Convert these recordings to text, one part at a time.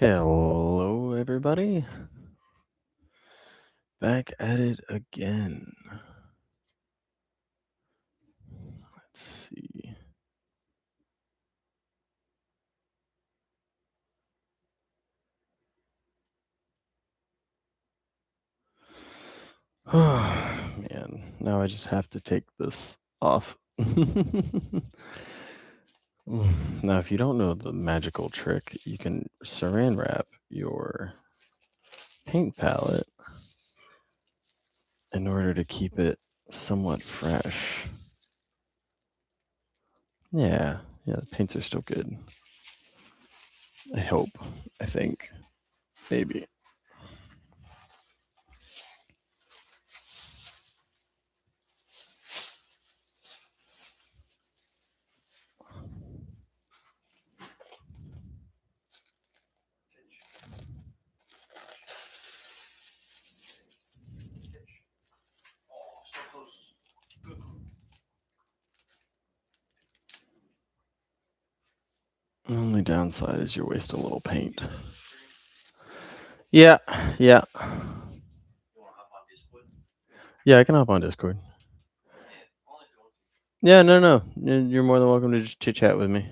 Hello, everybody. Back at it again. Let's see. Man, now I just have to take this off. Now, if you don't know the magical trick, you can saran wrap your paint palette in order to keep it somewhat fresh. Yeah, the paints are still good. I hope. I think. Maybe. Only downside is you waste a little paint. Yeah, yeah. Yeah, I can hop on Discord. Yeah, no. You're more than welcome to just chit chat with me.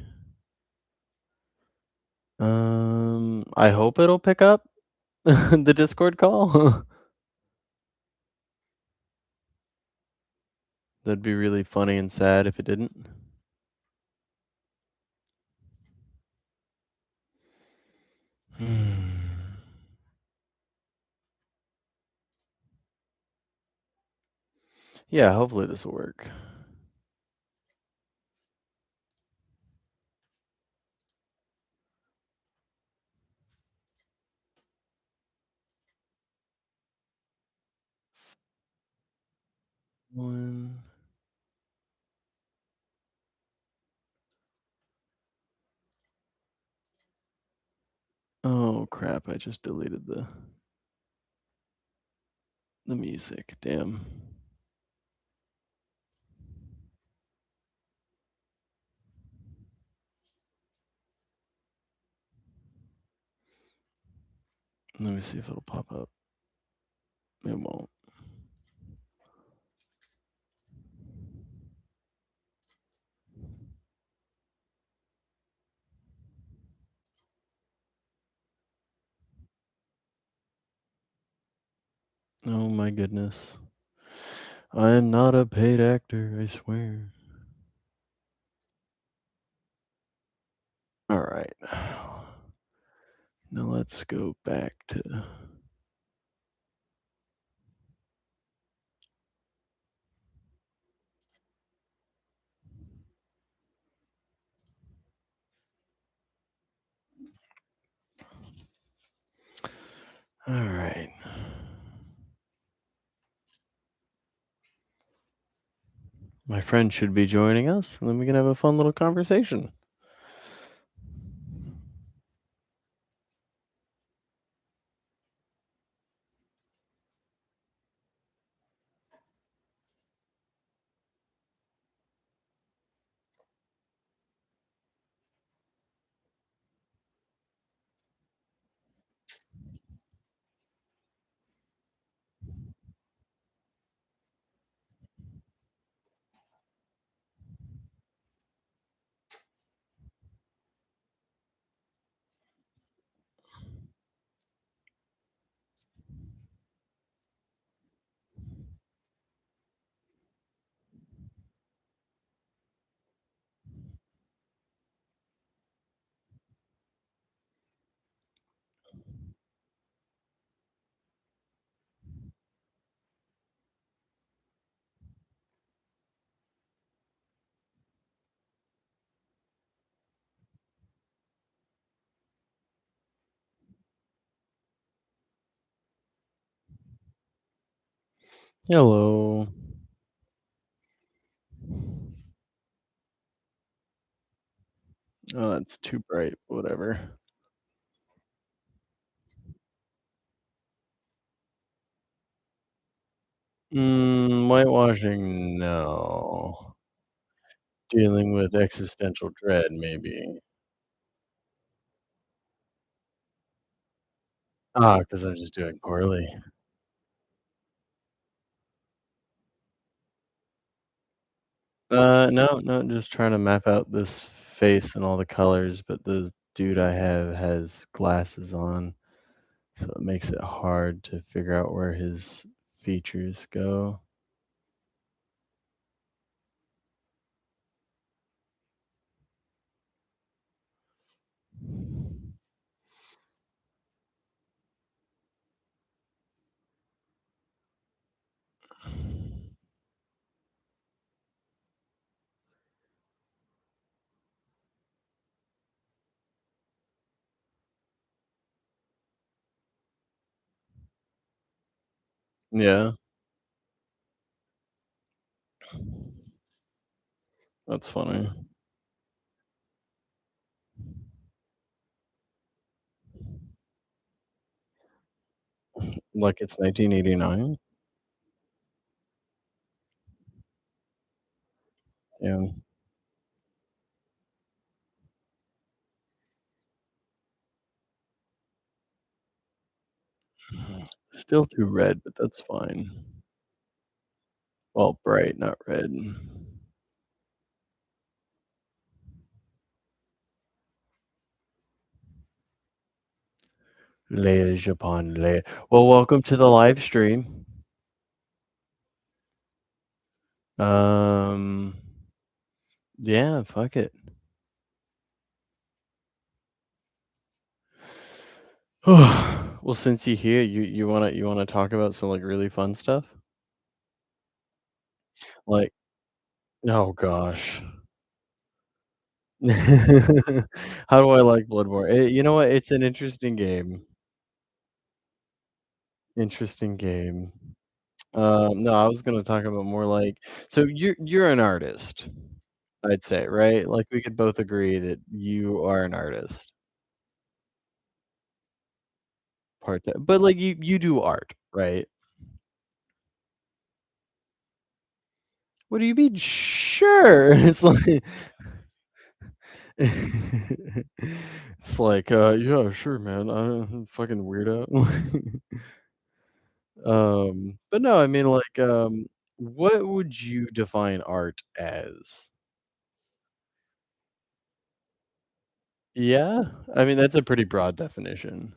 I hope it'll pick up the Discord call. That'd be really funny and sad if it didn't. Hmm. Yeah, hopefully this will work. One. Oh crap! I just deleted the music. Damn. Let me see if it'll pop up. It won't. Oh my goodness. I am not a paid actor, I swear. All right. Now let's go back to. All right. My friend should be joining us, and then we can have a fun little conversation. Hello. Oh, that's too bright. Whatever. Whitewashing, no. Dealing with existential dread, maybe. Because 'cause I'm just doing poorly. No, no, just trying to map out this face and all the colors, but the dude I have has glasses on, so it makes it hard to figure out where his features go. Yeah, that's funny. Like, it's 1989? Yeah. Still too red, but that's fine. Well, bright, not red. Layers upon layer. Well, welcome to the live stream. Um, yeah, fuck it. Well, since you're here, you wanna talk about some, like, really fun stuff? Like oh gosh. How do I like Bloodborne? You know what? It's an interesting game. Interesting game. No, I was gonna talk about more like so you're an artist, I'd say, right? Like, we could both agree that you are an artist, part-time but, like, you do art, right? What do you mean, "Sure?" It's like it's like, "Yeah, sure, man, fucking weirdo." But no, I mean, like, what would you define art as? Yeah? I mean, that's a pretty broad definition.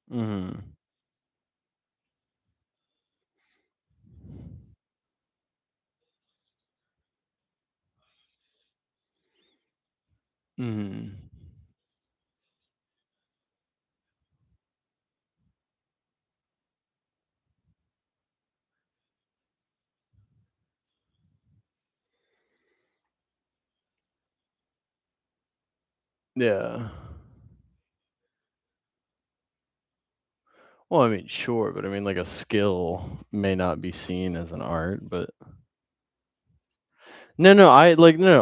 Mhm. Mhm. Yeah. Well, I mean, sure, but I mean, like, a skill may not be seen as an art, but no,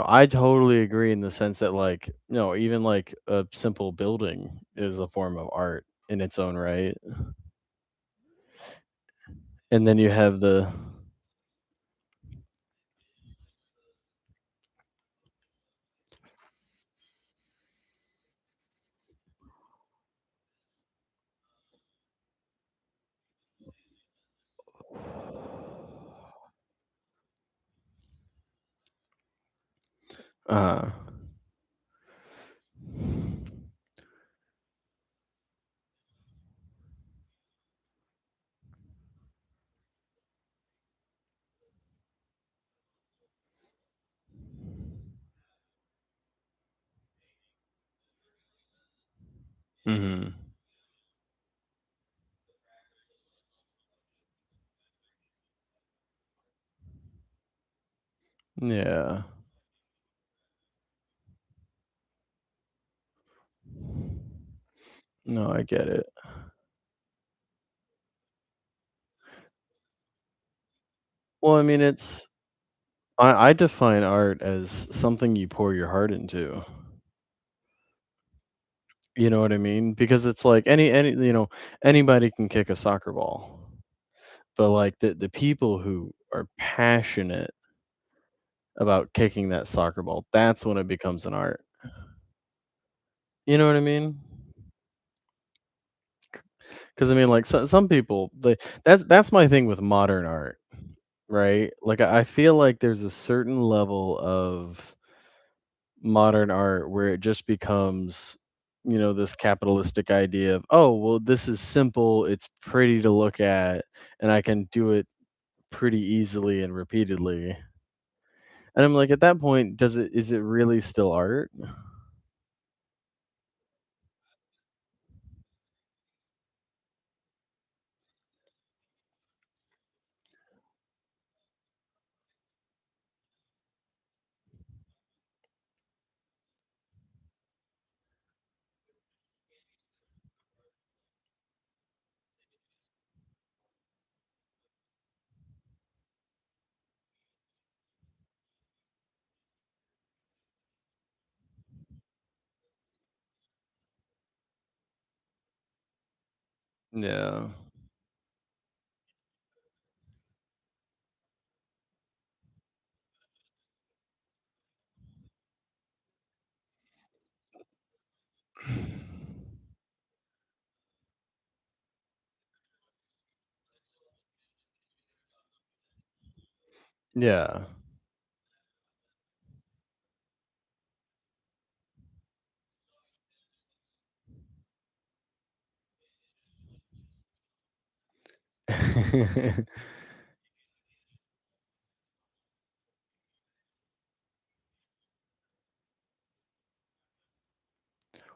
I totally agree in the sense that, like, no, even, like, a simple building is a form of art in its own right, and then you have the uh Mhm. Yeah. No, I get it. Well, I mean, I define art as something you pour your heart into. You know what I mean? Because it's like anybody can kick a soccer ball. But, like, the people who are passionate about kicking that soccer ball, that's when it becomes an art. You know what I mean? Because I mean, like, some people, that's my thing with modern art, right? Like, I feel like there's a certain level of modern art where it just becomes, this capitalistic idea of, "Oh, well, this is simple, it's pretty to look at, and I can do it pretty easily and repeatedly." And I'm like, at that point, is it really still art? Yeah. Yeah.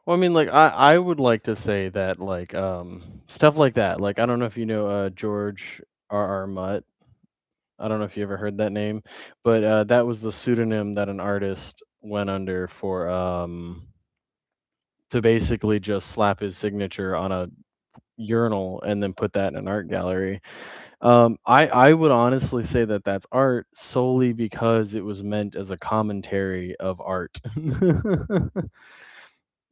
Well, I mean, like, I would like to say that, like, stuff like that, like, I don't know if you know, George R. R. Mutt. I don't know if you ever heard that name, but, that was the pseudonym that an artist went under for, to basically just slap his signature on a urinal and then put that in an art gallery. I would honestly say that that's art solely because it was meant as a commentary of art.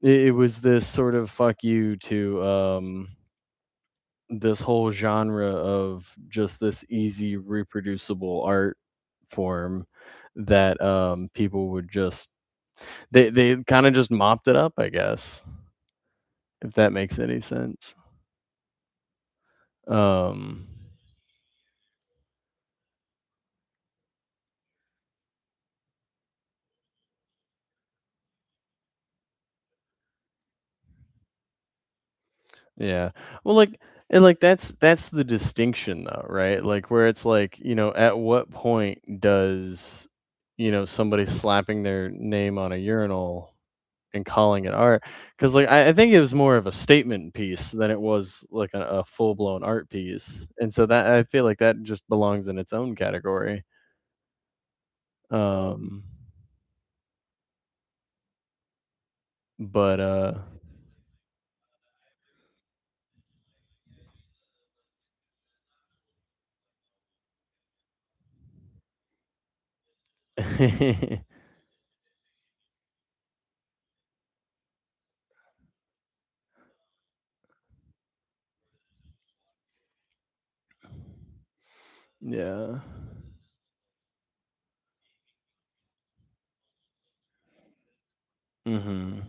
It was this sort of fuck you to, this whole genre of just this easy reproducible art form that, people would just they kinda just mopped it up, I guess, if that makes any sense. Um Yeah. Well, like and, like, that's the distinction though, right? Like, where it's like, at what point does, somebody slapping their name on a urinal and calling it art? Because like, I think it was more of a statement piece than it was, like, a full-blown art piece, and so that I feel like that just belongs in its own category. Um, but, Yeah. Mhm.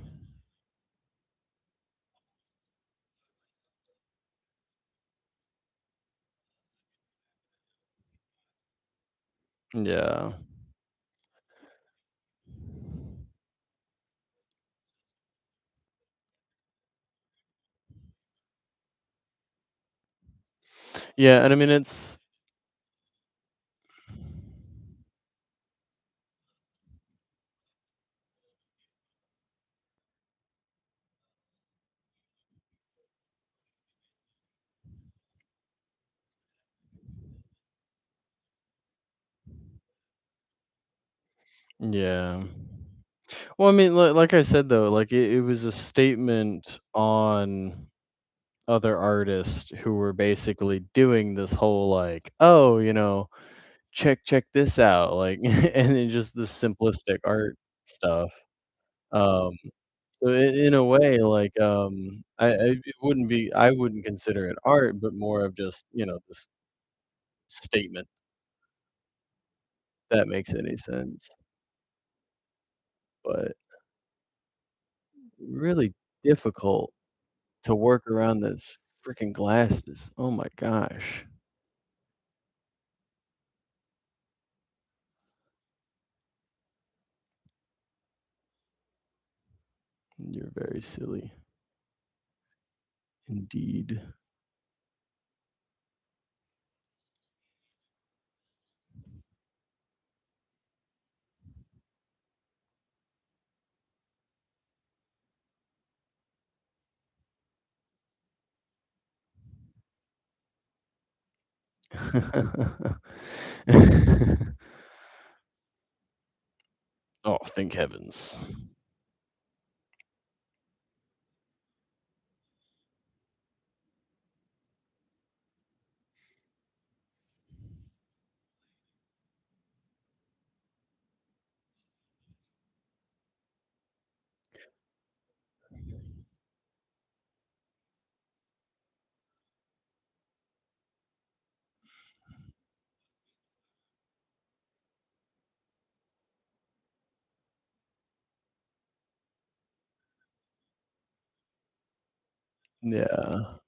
Yeah. Yeah, and I mean, it's Yeah. Well, I mean, like I said though, like it was a statement on other artists who were basically doing this whole like, oh, check this out, like, and then just the simplistic art stuff. Um, so in a way, like, I wouldn't consider it art, but more of just this statement that makes any sense. But really difficult to work around those freaking glasses. Oh my gosh. You're very silly indeed. Oh, thank heavens. Yeah.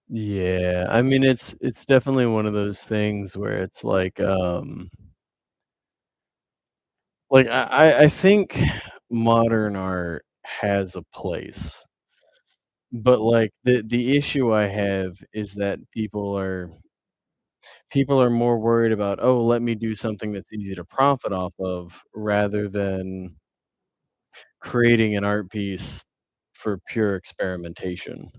Yeah, I mean, it's definitely one of those things where it's like, I think modern art has a place, but, like, the issue I have is that people are more worried about, "Oh, let me do something that's easy to profit off of," rather than creating an art piece for pure experimentation.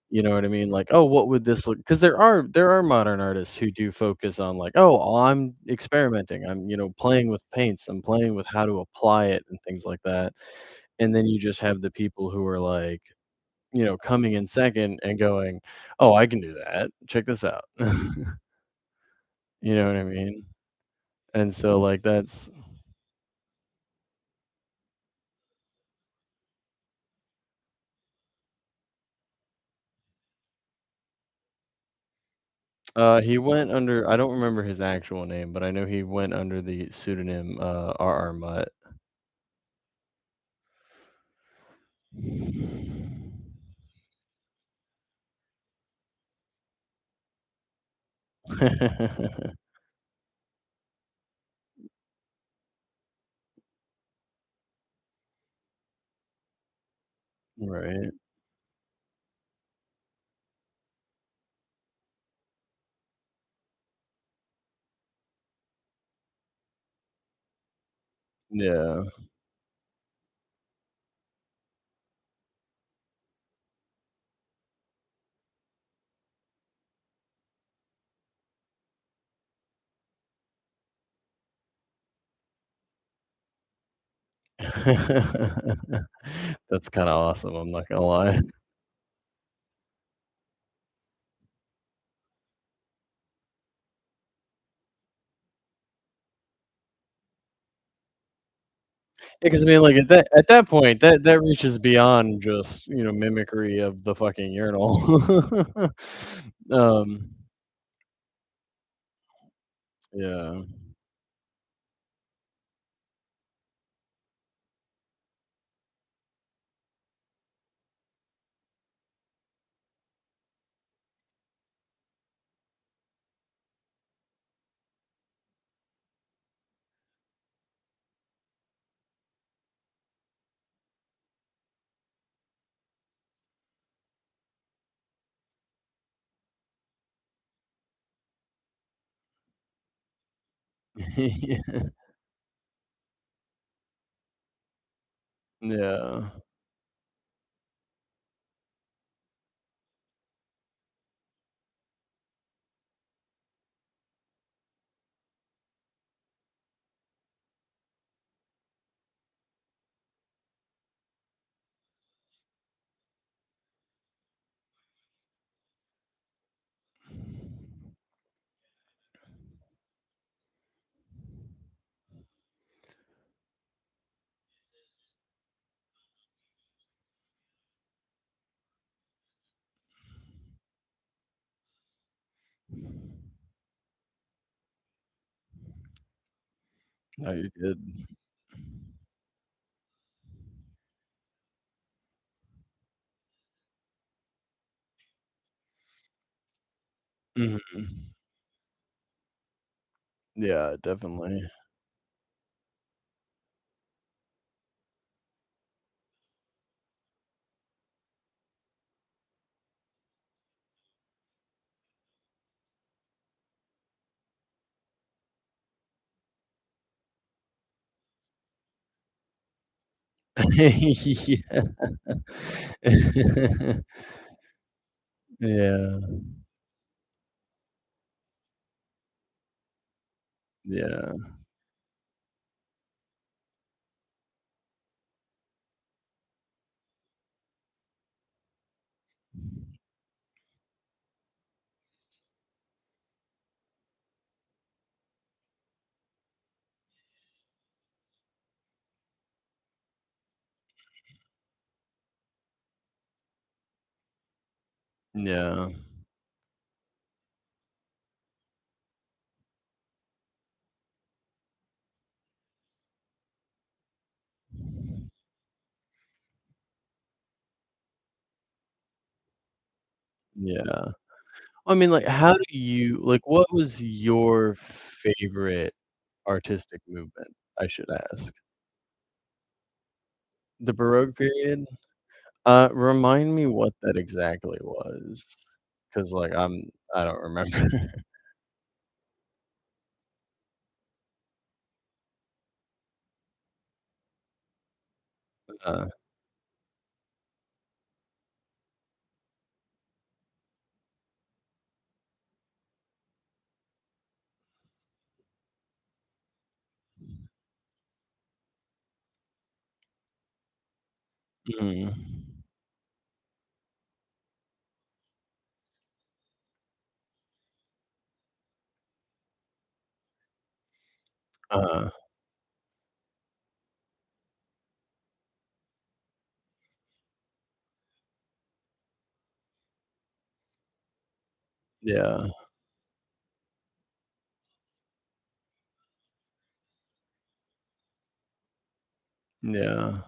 You know what I mean? Like, "Oh, what would this look?" Because there are modern artists who do focus on like, "Oh, I'm experimenting. I'm, playing with paints. I'm playing with how to apply it and things like that." And then you just have the people who are like, coming in second and going, "Oh, I can do that. Check this out." You know what I mean? And so, like, he went under I don't remember his actual name, but I know he went under the pseudonym, R. Mutt. Right. Yeah. That's kinda awesome, I'm not gonna lie. Because I mean, like, at that point, that reaches beyond just, mimicry of the fucking urinal. Um, yeah. Yeah. Yeah. No, you're good. Mhm. Yeah, definitely. Yeah. Yeah, yeah, yeah, yeah. I mean, like, how do you like, what was your favorite artistic movement, I should ask? The Baroque period? Remind me what that exactly was, 'cause, like, I don't remember. Uh, mm, uh, yeah, yeah,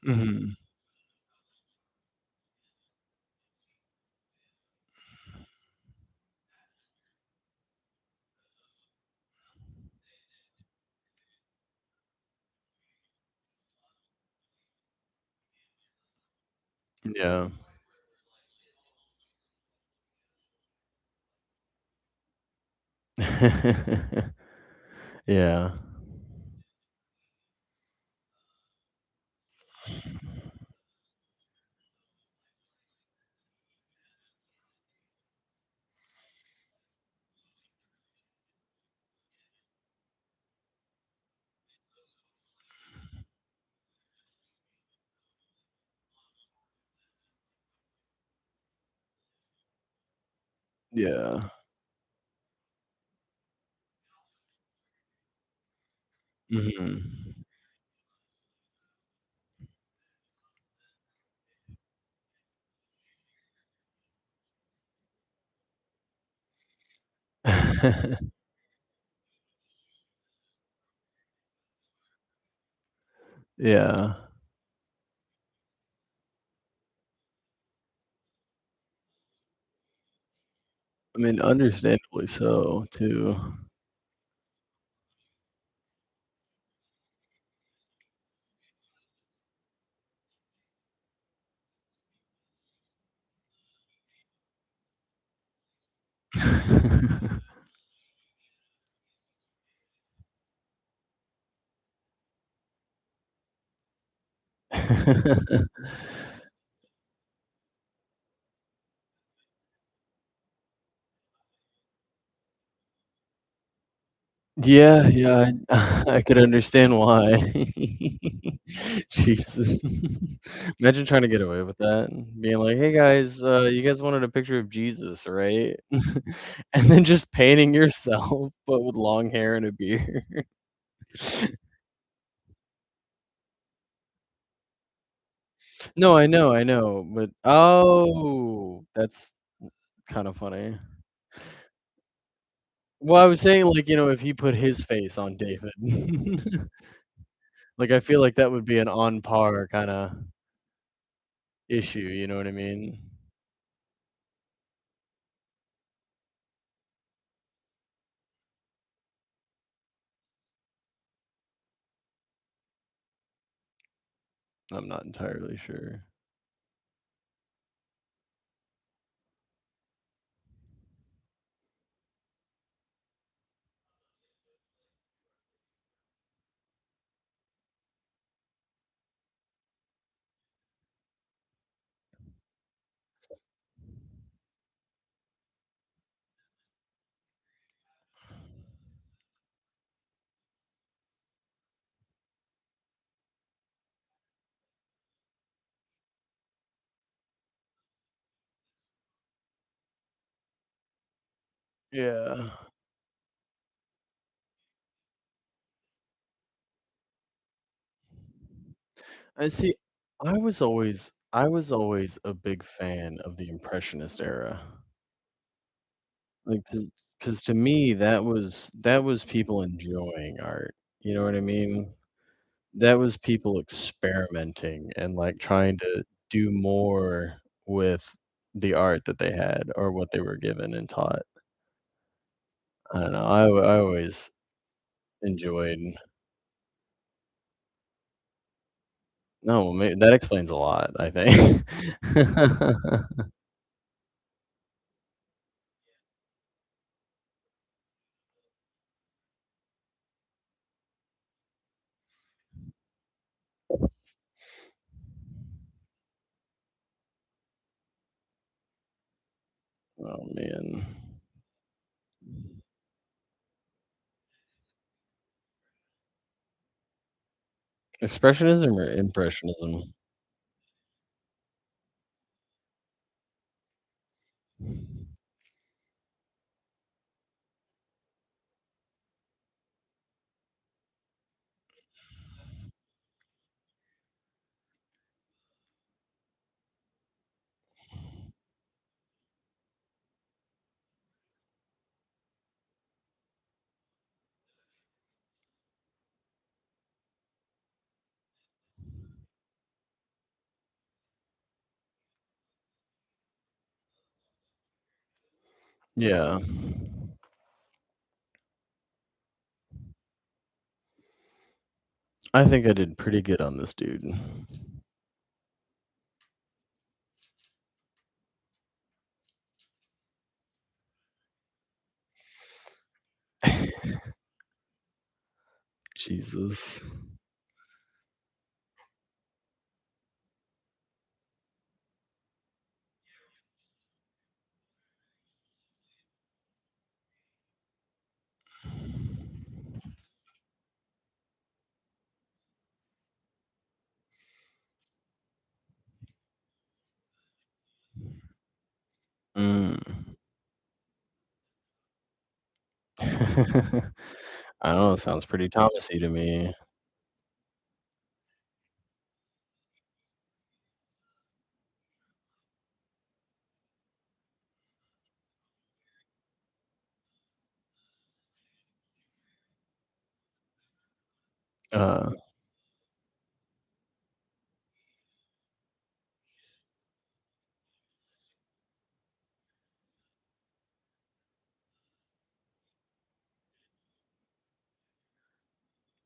mhm, yeah. Yeah, yeah, mhm. Yeah. I mean, understandably so, too. Yeah, yeah, I could understand why. Jesus. Imagine trying to get away with that, and being like, "Hey, guys, you guys wanted a picture of Jesus, right?" And then just painting yourself, but with long hair and a beard. No, I know, but oh, that's kinda funny. Well, I was saying, like, if he put his face on David. Like, I feel like that would be an on par kinda issue, you know what I mean? I'm not entirely sure. Yeah. I see, I was always a big fan of the Impressionist era. Like, because to me, that was people enjoying art, you know what I mean? That was people experimenting and, like, trying to do more with the art that they had or what they were given and taught. I don't know, I always enjoyed. No, well, may that explains a lot, I think. Oh, man. Expressionism or impressionism? Yeah. I think I did pretty good on this dude. Jesus. Mm. I don't know, it sounds pretty Thomasy to me. Uh,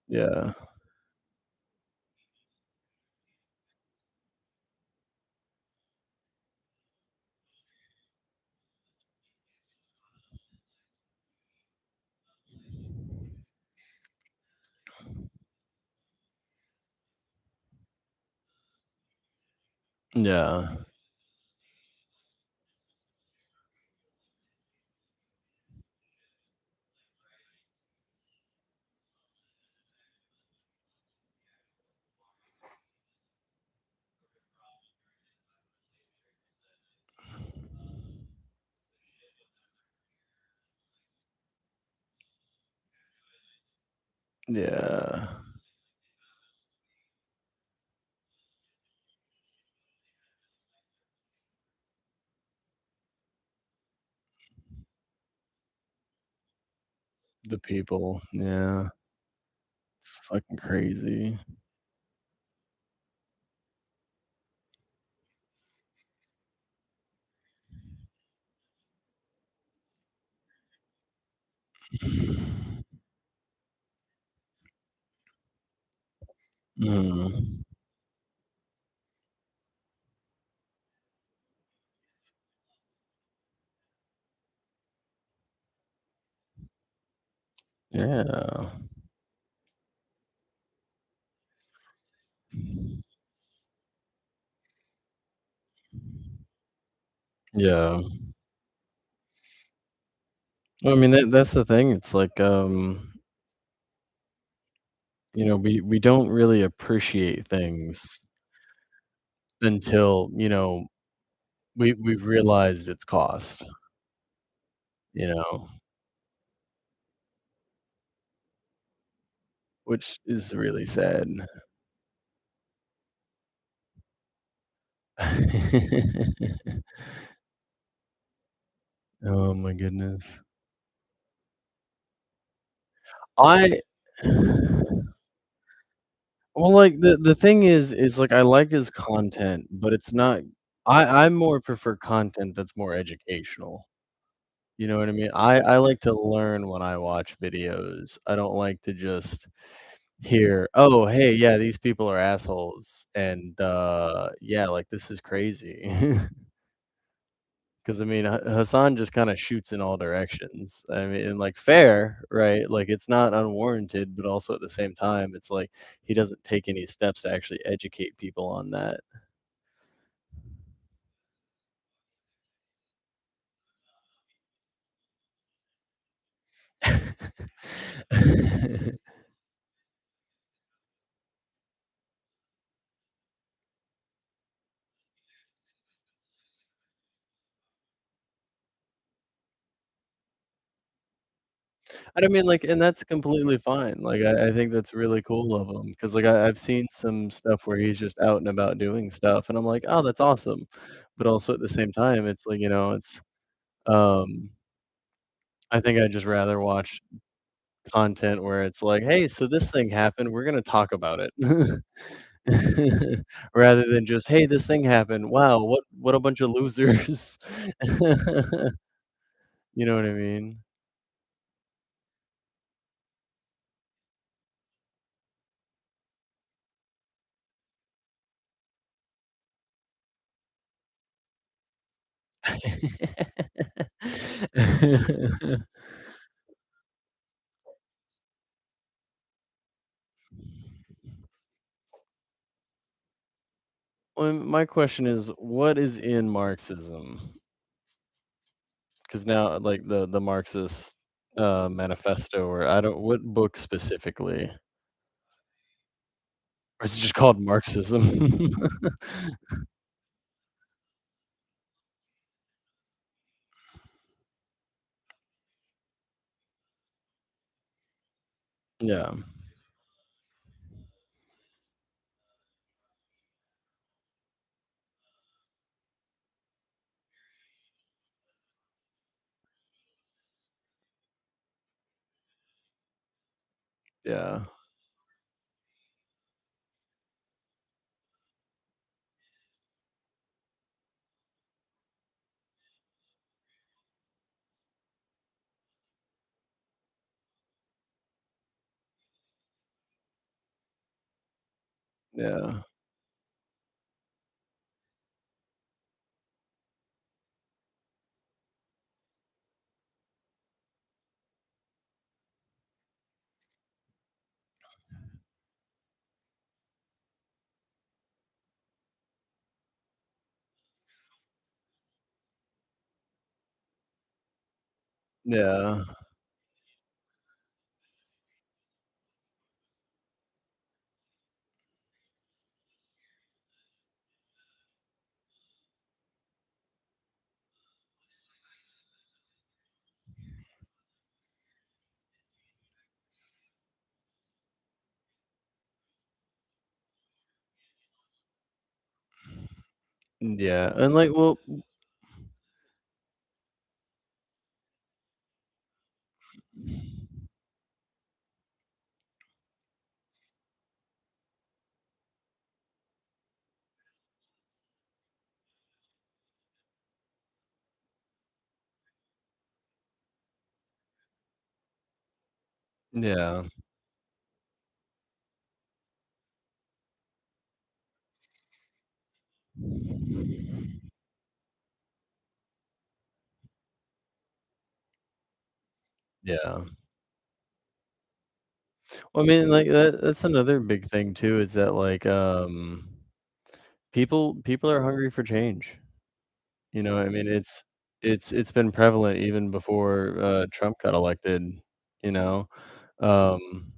yeah. Yeah. Yeah. The people, yeah, it's fucking crazy. Mhm. Yeah. Yeah. Well, I mean, that's the thing, it's like, we don't really appreciate things until, we realize its cost, you know, which is really sad. Oh my goodness. I Well, like, the thing is, like, I like his content, but it's not I more prefer content that's more educational, you know what I mean? I like to learn when I watch videos. I don't like to just hear, "Oh, hey, yeah, these people are assholes," and, yeah, like, this is crazy. 'Cause, I mean, Hassan just kinda shoots in all directions. I mean, and, like, fair, right? Like, it's not unwarranted, but also at the same time, it's like he doesn't take any steps to actually educate people on that. And I mean, like, and that's completely fine. Like, I think that's really cool of him because, like, I've seen some stuff where he's just out and about doing stuff, and I'm like, "Oh, that's awesome." But also at the same time, it's like, um, I think I'd just rather watch content where it's like, "Hey, so this thing happened, we're gonna talk about it." Rather than just, "Hey, this thing happened. Wow, what a bunch of losers." You know what I mean? Well, my question is, what is in Marxism? Because now, like, the Marxist, manifesto, or I don't what book specifically? Or is it just called Marxism? Yeah. Yeah. Yeah. Yeah. Yeah, and, like, well, Yeah. Yeah. Well, I mean, like, that's another big thing too, is that, like, people are hungry for change. You know, I mean, it's been prevalent even before, Trump got elected, you know? Um,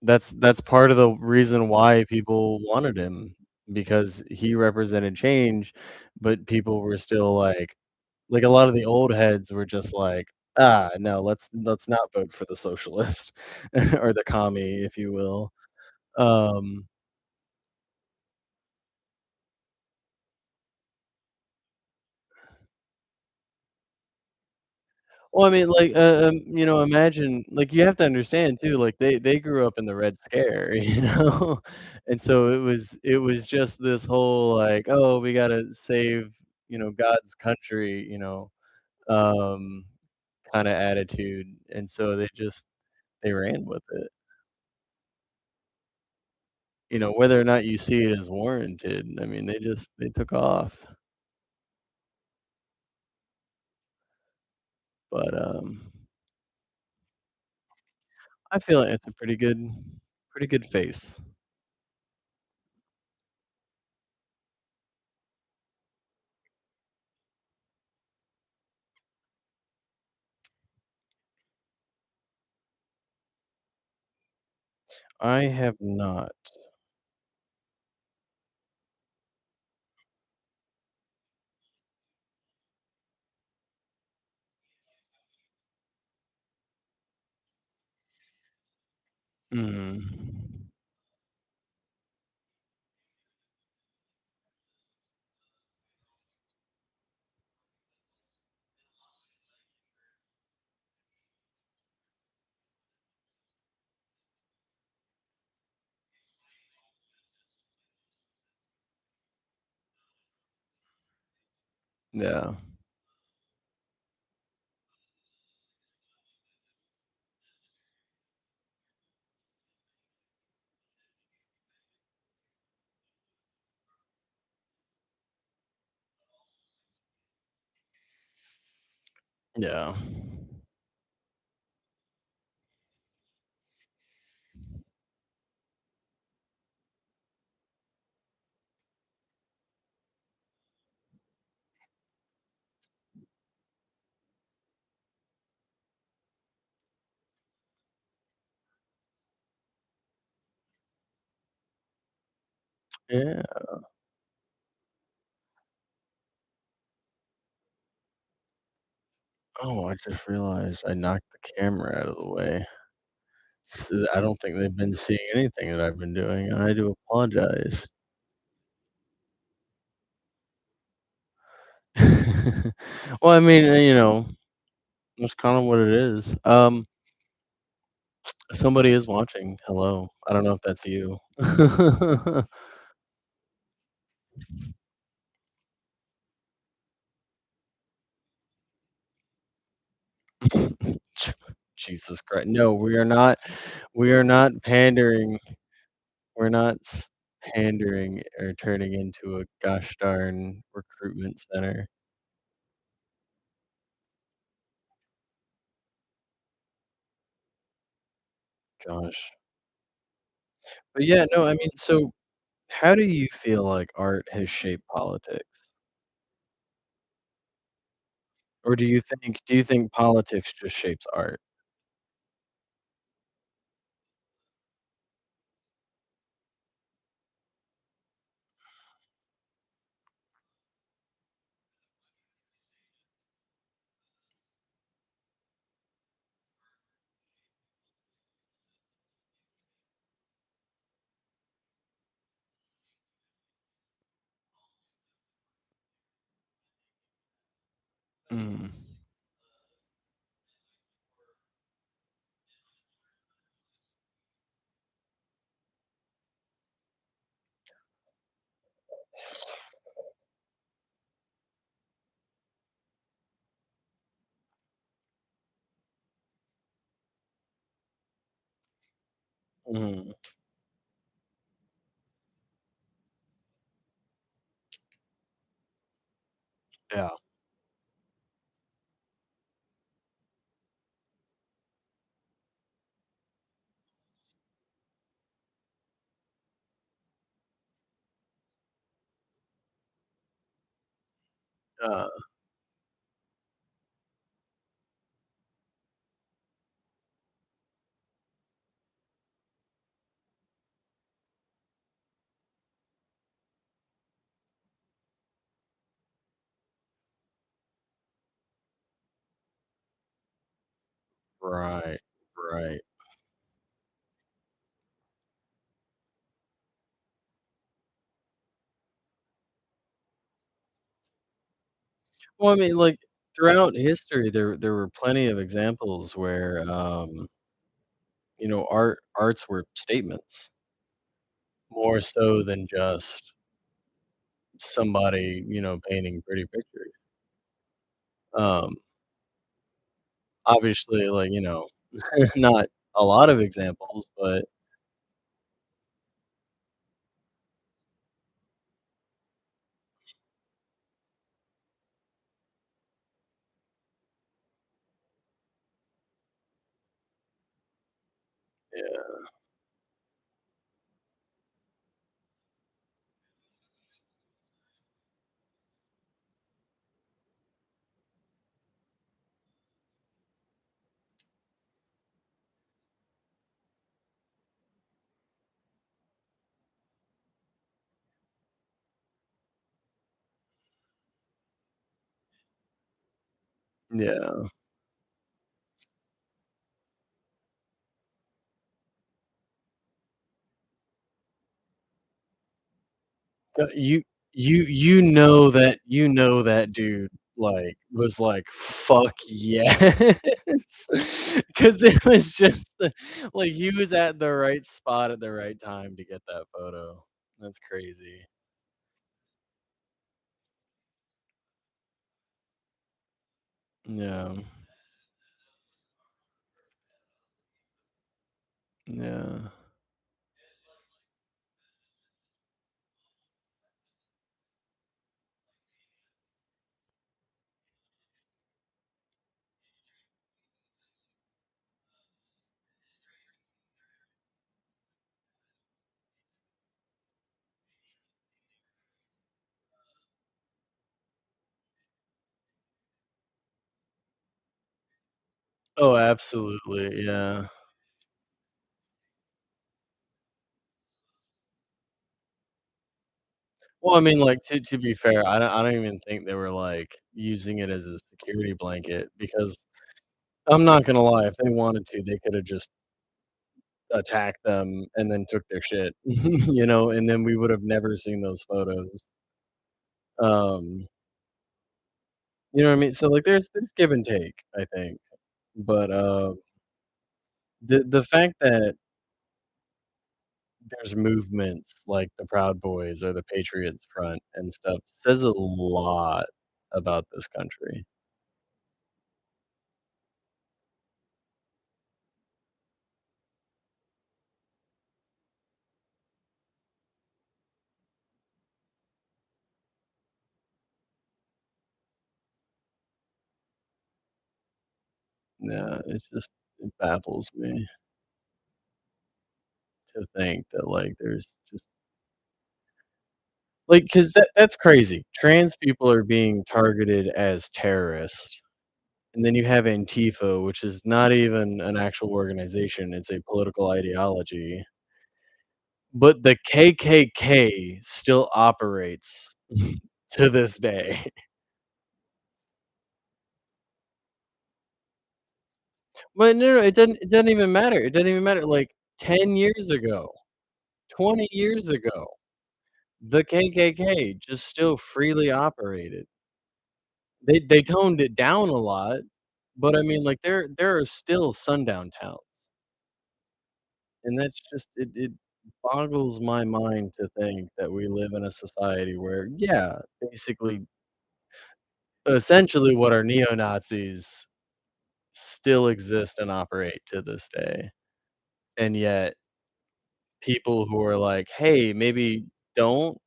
that's part of the reason why people wanted him, because he represented change, but people were still like, a lot of the old heads were just like, "Ah, no, let's not vote for the socialist," or the commie, if you will. Um Well, I mean, like, imagine like, you have to understand too, like, they grew up in the Red Scare, you know? And so it was just this whole, like, "Oh, we gotta save, God's country," um, kinda attitude, and so they ran with it. Whether or not you see it as warranted, I mean, they took off. But, I feel like it's a pretty good face. I have not. Mm. Yeah. Yeah. Yeah. Oh, I just realized I knocked the camera out of the way. I don't think they've been seeing anything that I've been doing, and I do apologize. Well, I mean, that's kinda what it is. Somebody is watching. Hello. I don't know if that's you. Jesus Christ. No, we are not pandering. We're not pandering or turning into a gosh darn recruitment center. Gosh. But yeah, no, I mean, so how do you feel like art has shaped politics? Or do you think politics just shapes art? Mm. Mhm. Yeah. Uh, right, right. Well, I mean, like, throughout history, there were plenty of examples where, arts were statements more so than just somebody, painting pretty pictures. Um, Obviously, like, not a lot of examples, but yeah, yeah. You know that dude, like, was like, "Fuck yes," because it was just like, he was at the right spot at the right time to get that photo. That's crazy. Yeah. Yeah. Oh, absolutely, yeah. Well, I mean, like, to be fair, I don't even think they were, like, using it as a security blanket because I'm not gonna lie, if they wanted to, they coulda just attacked them and then took their shit, and then we would have never seen those photos. Um, you know what I mean? So, like, there's give and take, I think, but, the fact that there's movements like the Proud Boys or the Patriots Front and stuff says a lot about this country. Yeah, it baffles me to think that, like, there's just like, 'cause that's crazy. Trans people are being targeted as terrorists, and then you have Antifa, which is not even an actual organization, it's a political ideology, but the KKK still operates to this day. But no, it doesn't even matter, it doesn't even matter, like, 10 years ago, 20 years ago, the KKK just still freely operated. They toned it down a lot, but I mean, like, there are still sundown towns, and that's just it boggles my mind to think that we live in a society where, yeah, basically, essentially what are neo-Nazis still exist and operate to this day, and yet people who are like, "Hey, maybe don't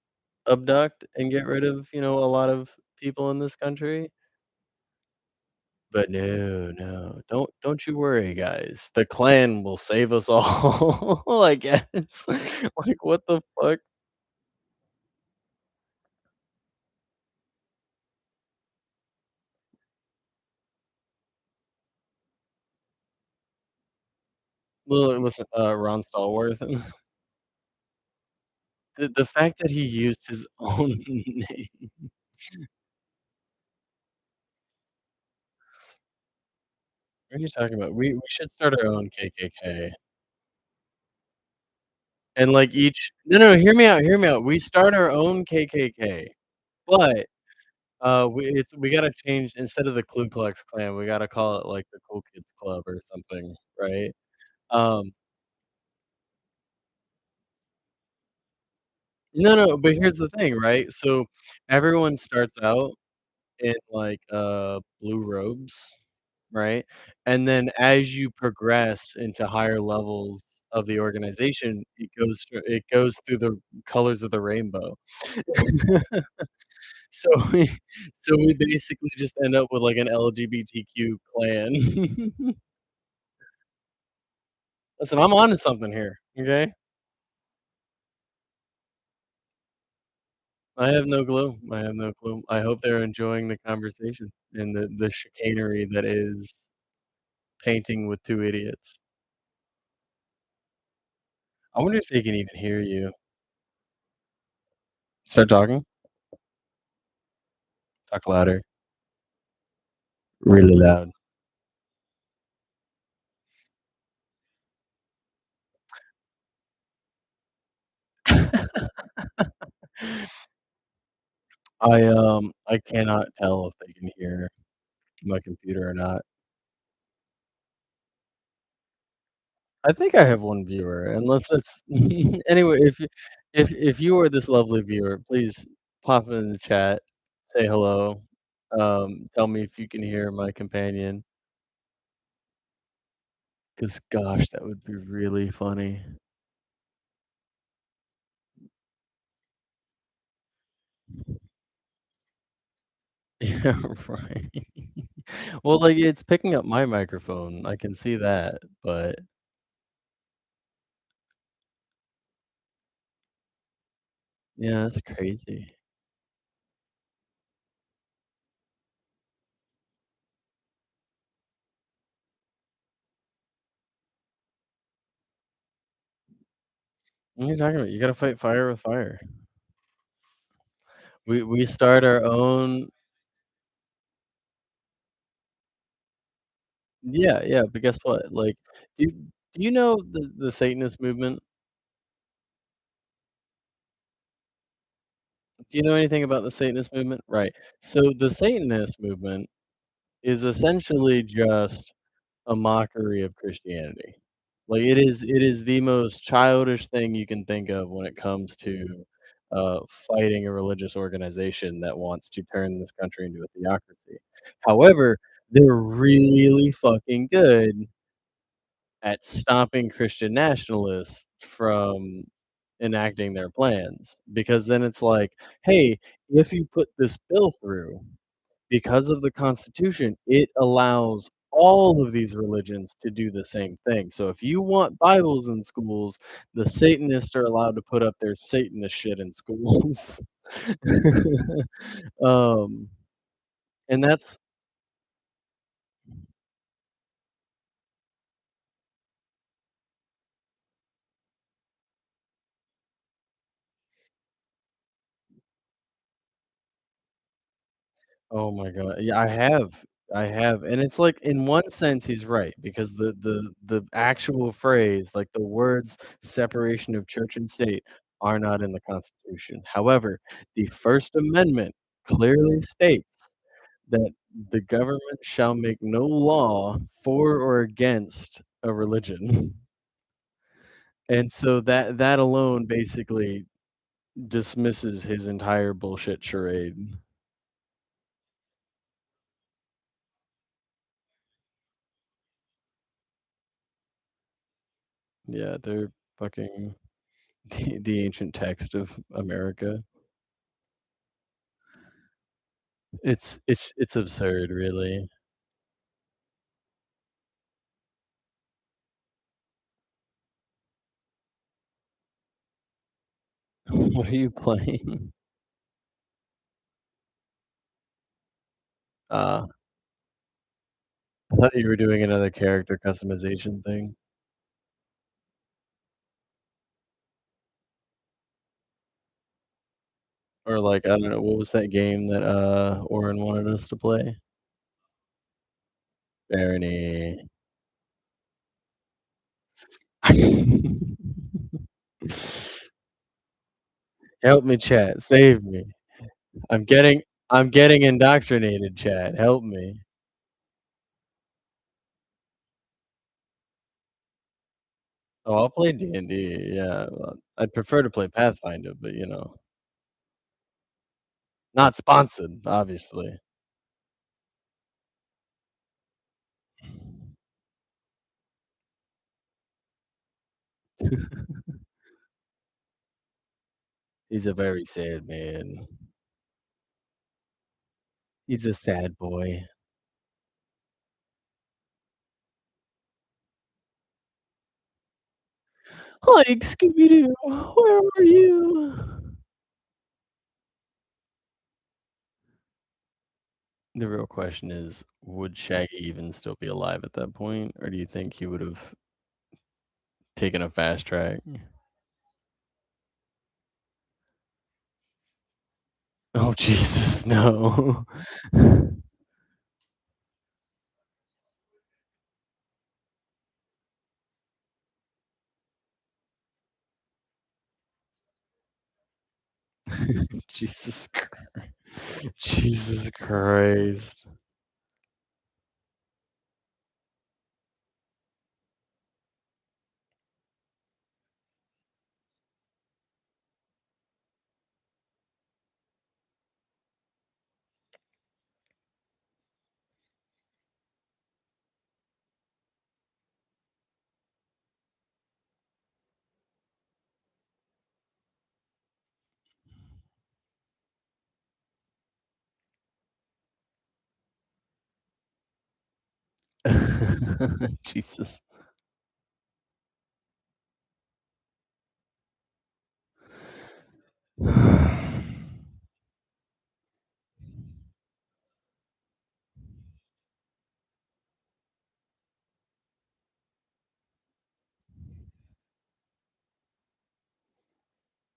abduct and get rid of, a lot of people in this country." But no, no, don't you worry, guys. The Klan will save us all, I guess. Like, what the fuck? Listen, Ron Stallworth, the fact that he used his own name. What are you talking about? We should start our own KKK. And, like, each no, no, hear me out. We start our own KKK, but, we gotta change instead of the Ku Klux Klan, we gotta call it, like, the Cool Kids Club or something, right? Um No, no, but here's the thing, right? So, everyone starts out in, like, blue robes, right? And then as you progress into higher levels of the organization, it goes through the colors of the rainbow. So we so we basically just end up with, like, an LGBTQ clan. Listen, I'm onto something here, okay? I have no clue. I have no clue. I hope they're enjoying the conversation and the chicanery that is painting with 2 idiots. I wonder if they can even hear you. Start talking. Talk louder. Really loud. I cannot tell if they can hear my computer or not. I think I have 1 viewer, unless it's anyway, if you are this lovely viewer, please pop in the chat, say hello, tell me if you can hear my companion. 'Cause gosh, that would be really funny. Yeah, right. Well, like, it's picking up my microphone, I can see that, but yeah, that's crazy. What are you talking about? You gotta fight fire with fire. We start our own. Yeah, yeah, but guess what? Like, do you know the Satanist movement? Do you know anything about the Satanist movement? Right. So the Satanist movement is essentially just a mockery of Christianity. Like, it is the most childish thing you can think of when it comes to, fighting a religious organization that wants to turn this country into a theocracy. However, they're really fucking good at stopping Christian nationalists from enacting their plans, because then it's like, "Hey, if you put this bill through, because of the Constitution, it allows all of these religions to do the same thing. So if you want Bibles in schools, the Satanists are allowed to put up their Satanist shit in schools." Um, and that's oh my god. Yeah, I have, and it's like, in one sense, he's right, because the actual phrase, like, the words "separation of church and state" are not in the Constitution. However, the First Amendment clearly states that the government shall make no law for or against a religion. And so that alone basically dismisses his entire bullshit charade. Yeah, they're fucking The ancient text of America. It's absurd, really. What are you playing? Uh, I thought you were doing another character customization thing. Or, like, I don't know, what was that game that, Oren wanted us to play? Barony. Help me, chat, save me. I'm getting indoctrinated, chat, help me. Oh, I'll play D&D, yeah, I'd prefer to play Pathfinder, but, not sponsored, obviously. He's a very sad man. He's a sad boy. "Hi, Scooby-Doo, where are you?" The real question is, would Shaggy even still be alive at that point, or do you think he would've taken a fast track? Oh, Jesus, no. Jesus Christ. Jesus Christ. Jesus.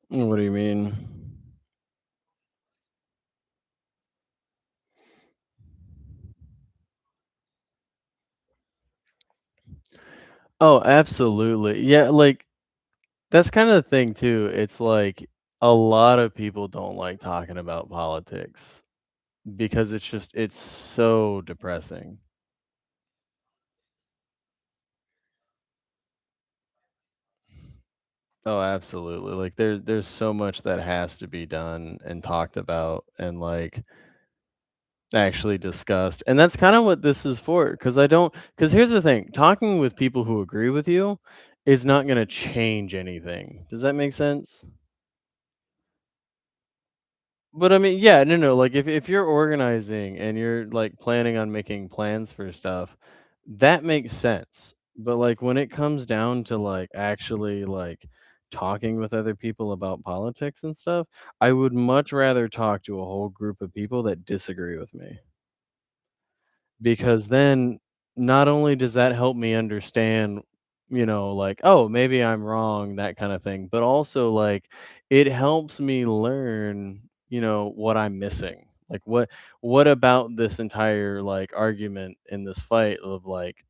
What do you mean? Oh, absolutely. Yeah, like, that's kinda the thing too, it's like, a lot of people don't like talking about politics because it's so depressing. Oh, absolutely, like, there's so much that has to be done and talked about and, like, actually discussed, and that's kinda what this is for. Because here's the thing, talking with people who agree with you is not gonna change anything. Does that make sense? But I mean, yeah, no, like if you're organizing and you're like planning on making plans for stuff, that makes sense. But like when it comes down to like actually like talking with other people about politics and stuff, I would much rather talk to a whole group of people that disagree with me. Because then not only does that help me understand, like, oh, maybe I'm wrong, that kind of thing, but also like it helps me learn, what I'm missing. Like what about this entire like argument in this fight of like,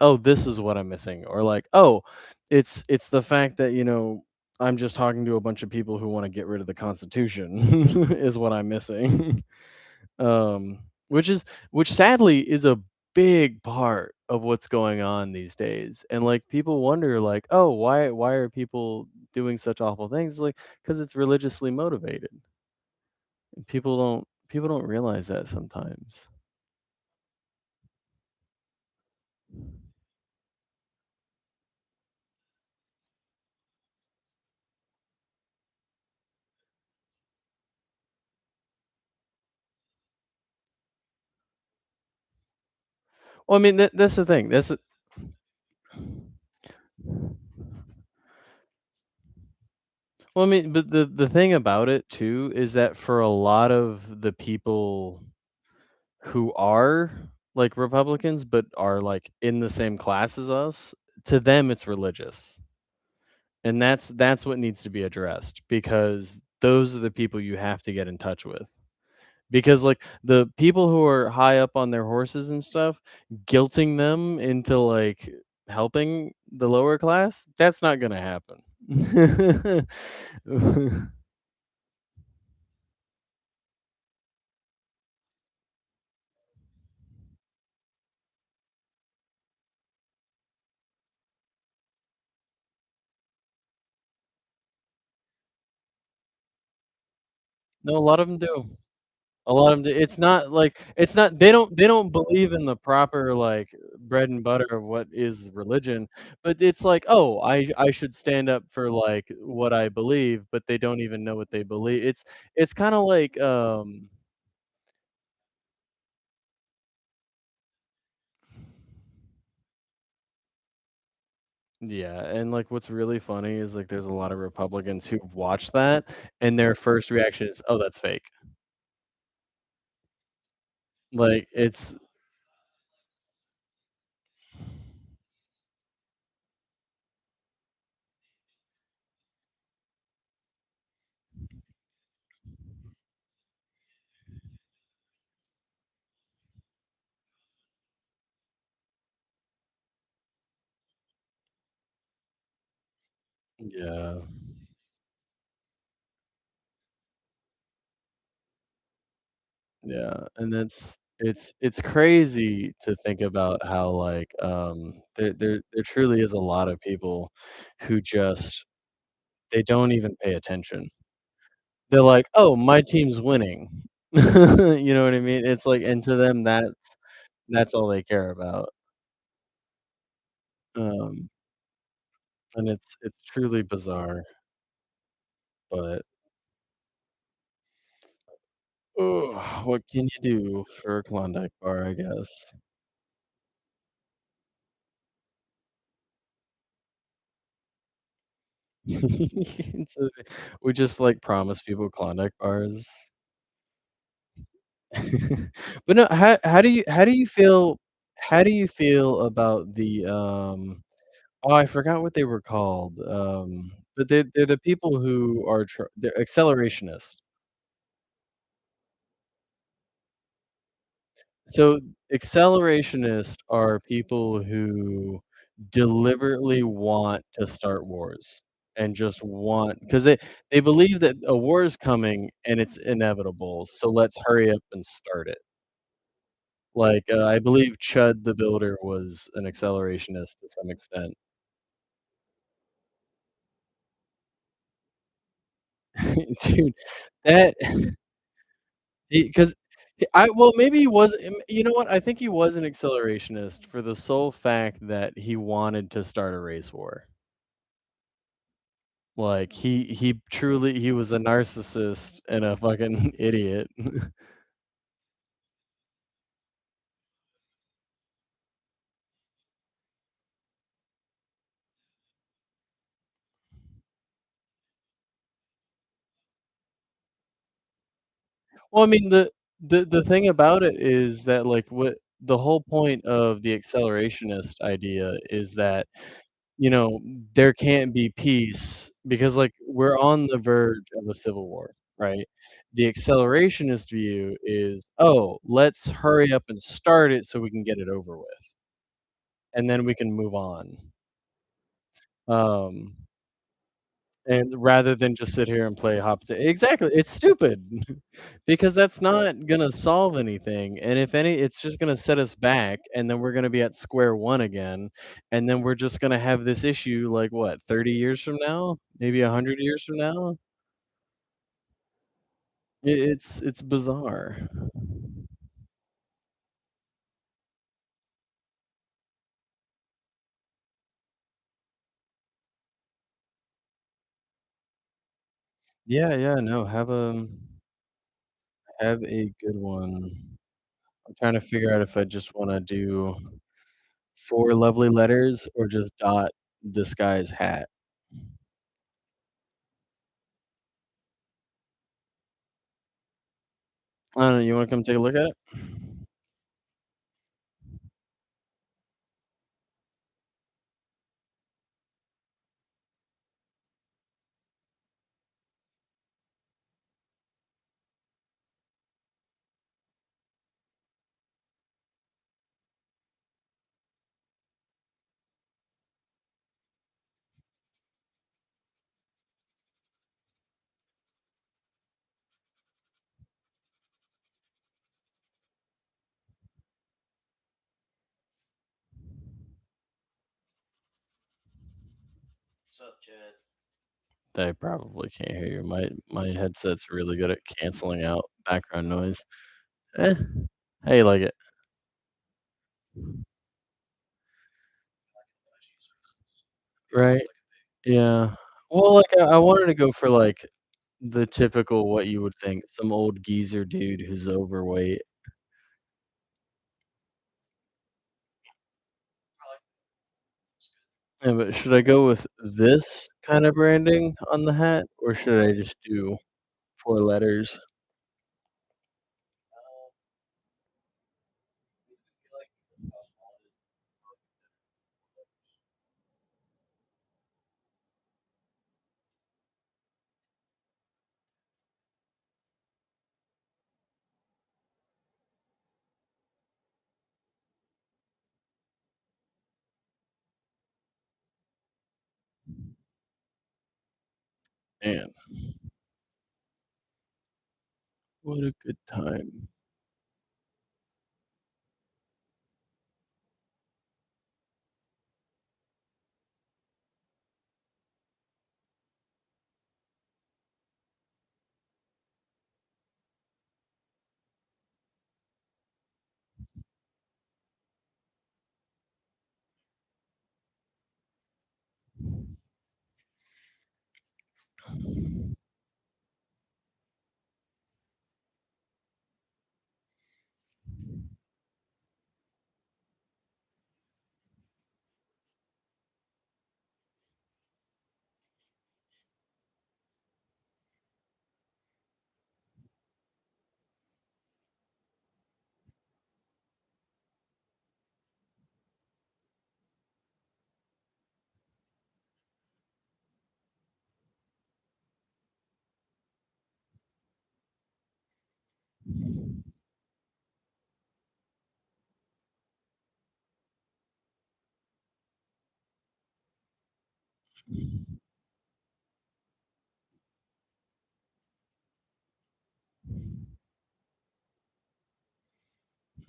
oh, this is what I'm missing, or like, oh, it's the fact that, I'm just talking to a bunch of people who want to get rid of the Constitution is what I'm missing. Um, which sadly is a big part of what's going on these days. And like people wonder like, "Oh, why are people doing such awful things?" Like cuz it's religiously motivated. And people don't realize that sometimes. Well, I mean, that's the thing. That's the well, I mean, but the thing about it too is that for a lot of the people who are, like, Republicans, but are, like, in the same class as us, to them, it's religious, and that's what needs to be addressed because those are the people you have to get in touch with. Because, like, the people who are high up on their horses and stuff, guilting them into, like, helping the lower class, that's not gonna happen. No, a lot of them do. A lot of 'em do. It's not like it's not they don't believe in the proper, like, bread and butter of what is religion, but it's like, "Oh, I should stand up for, like, what I believe," but they don't even know what they believe. It's kinda like, yeah, and, like, what's really funny is, like, there's a lot of Republicans who've watched that, and their first reaction is, "Oh, that's fake." Like, it's yeah. Yeah, and it's crazy to think about how, like, there truly is a lot of people who just they don't even pay attention. They're like, "Oh, my team's winning." You know what I mean? It's like and to them, that's all they care about. Um, and it's truly bizarre, but, what can you do for a Klondike bar, I guess? So, we just, like, promise people Klondike bars. But no, how do you feel about the, oh, I forgot what they were called, but they're the people who are they're accelerationists. So, accelerationists are people who deliberately want to start wars and just want because they believe that a war is coming and it's inevitable, so let's hurry up and start it. Like, I believe Chud the Builder was an accelerationist to some extent. Dude, that because I well, maybe he was you know what? I think he was an accelerationist for the sole fact that he wanted to start a race war. Like, he truly he was a narcissist and a fucking idiot. Well, I mean, the thing about it is that, like, what the whole point of the accelerationist idea is that you know, there can't be peace because, like, we're on the verge of a civil war, right? The accelerationist view is, "Oh, let's hurry up and start it so we can get it over with, and then we can move on." Um, and rather than just sit here and play hop to exactly, it's stupid because that's not gonna solve anything, and if any it's just gonna set us back, and then we're gonna be at square one again, and then we're just gonna have this issue, like, what, 30 years from now? Maybe 100 years from now? It's bizarre. Yeah, yeah, no, have a good one. I'm trying to figure out if I just wanna do 4 lovely letters or just dot this guy's hat. I don't know, you wanna come take a look at it? They probably can't hear you. My headset's really good at canceling out background noise. Eh, how you like it? Right? Yeah. Well, like, I wanted to go for, like, the typical what you would think, some old geezer dude who's overweight. Yeah, but should I go with this kinda branding on the hat, or should I just do 4 letters? Man, what a good time.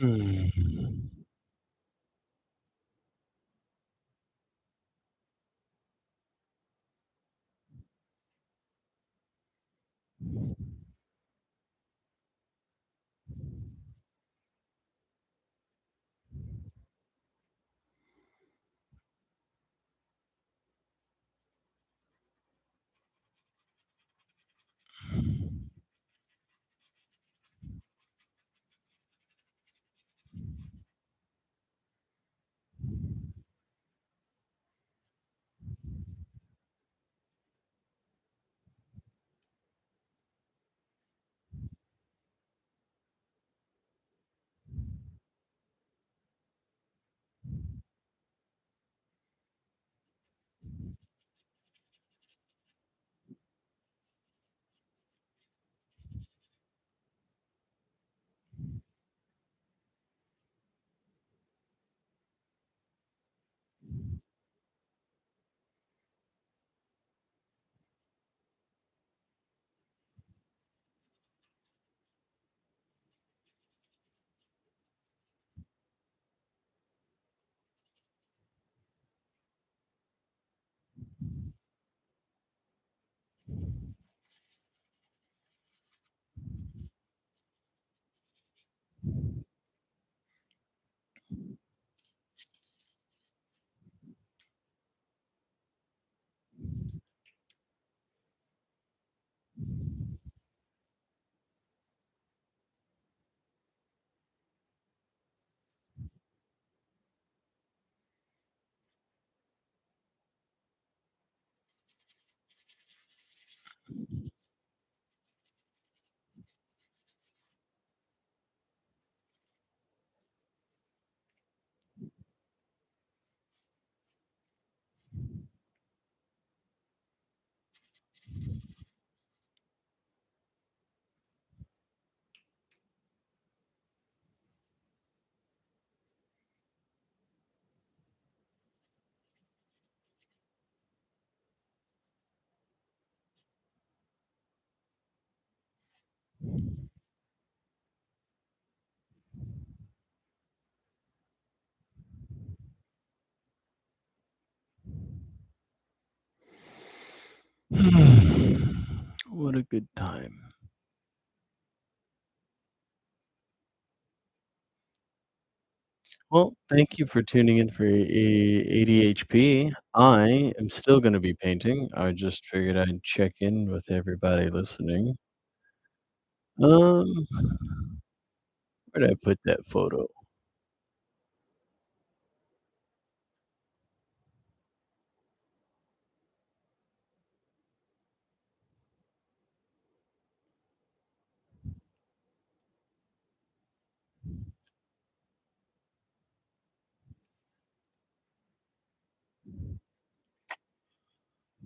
Hmm. What a good time. Well, thank you for tuning in for ADHP. I am still gonna be painting. I just figured I'd check in with everybody listening. Um, where did I put that photo?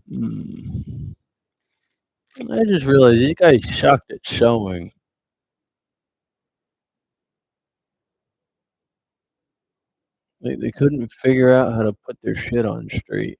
Hmm. I just realized you guys sucked at showing. They couldn't figure out how to put their shit on straight.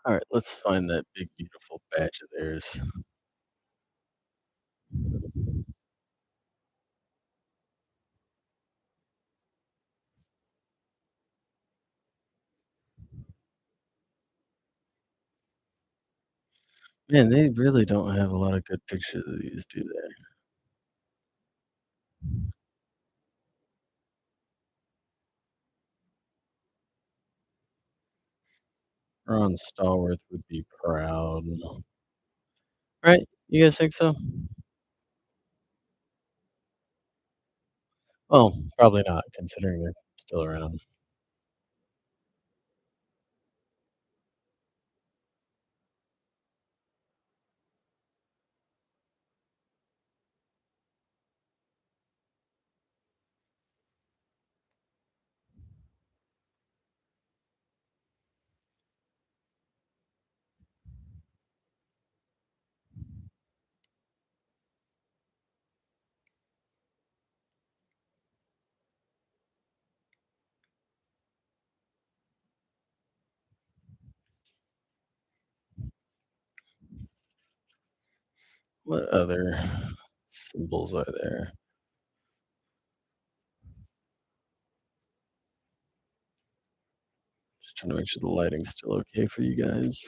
Alright, let's find that big, beautiful batch of theirs. Man, they really don't have a lot of good pictures of these, do they? Ron Stallworth would be proud. Right? You guys think so? Well, probably not, considering they're still around. What other symbols are there? Just trying to make sure the lighting's still okay for you guys.